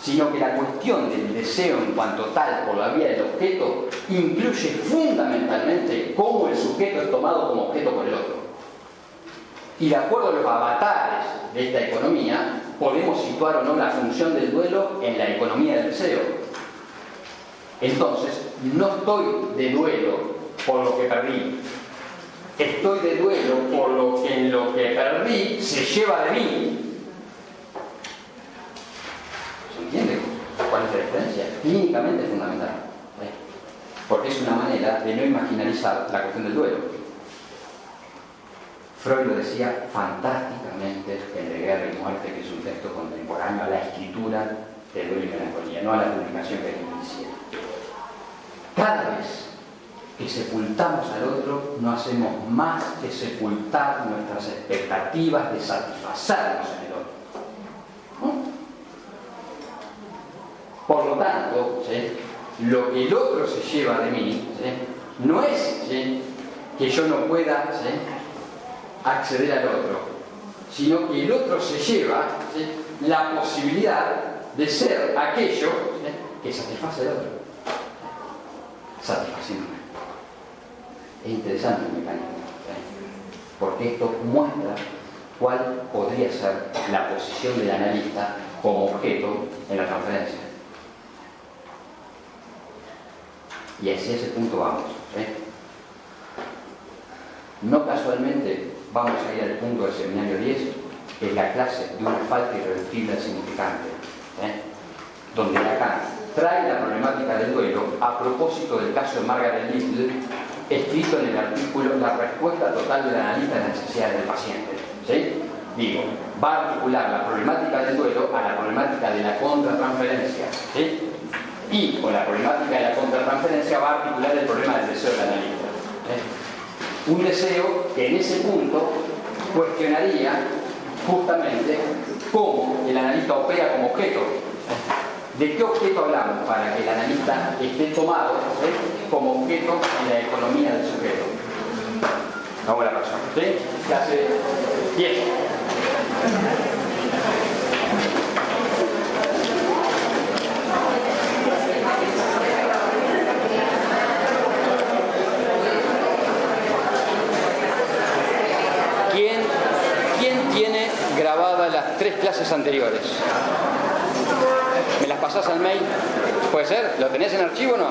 sino que la cuestión del deseo en cuanto tal por la vía del objeto incluye fundamentalmente cómo el sujeto es tomado como objeto por el otro. Y de acuerdo a los avatares de esta economía, podemos situar o no la función del duelo en la economía del deseo. Entonces, no estoy de duelo por lo que perdí. Estoy de duelo por lo que en lo que perdí se lleva de mí. ¿Se entiende cuál es la diferencia? Clínicamente fundamental. Porque es una manera de no imaginarizar la cuestión del duelo. Freud lo decía fantásticamente en De Guerra y Muerte, que es un texto contemporáneo a la escritura de Duelo y Melancolía, no a la publicación que él hiciera. Cada vez que sepultamos al otro, no hacemos más que sepultar nuestras expectativas de satisfacernos en el otro. ¿No? Por lo tanto, ¿sí?, lo que el otro se lleva de mí, ¿sí?, no es, ¿sí?, que yo no pueda, ¿sí?, acceder al otro, sino que el otro se lleva, ¿sí?, la posibilidad de ser aquello, ¿sí?, que satisface al otro. Satisfacción. Es interesante el mecanismo, ¿sí?, porque esto muestra cuál podría ser la posición del analista como objeto en la transferencia. Y hacia ese punto vamos, ¿sí? No casualmente vamos a ir al punto del seminario 10, que es la clase de una falta irreductible al significante, donde Lacan trae la problemática del duelo a propósito del caso de Margaret Little, escrito en el artículo La respuesta total del analista a las necesidades del paciente, ¿sí? Digo, va a articular la problemática del duelo a la problemática de la contratransferencia, ¿sí? Y con la problemática de la contratransferencia va a articular el problema del deseo del analista, ¿sí? Un deseo que en ese punto cuestionaría justamente cómo el analista opera como objeto. ¿De qué objeto hablamos para que el analista esté tomado, ¿sí?, como objeto en la economía del sujeto? Vamos a la persona, ¿sí? Clase 10. ¿Quién tiene grabadas las 3 clases anteriores? ¿Me las pasás al mail? ¿Puede ser? ¿Lo tenés en archivo o no?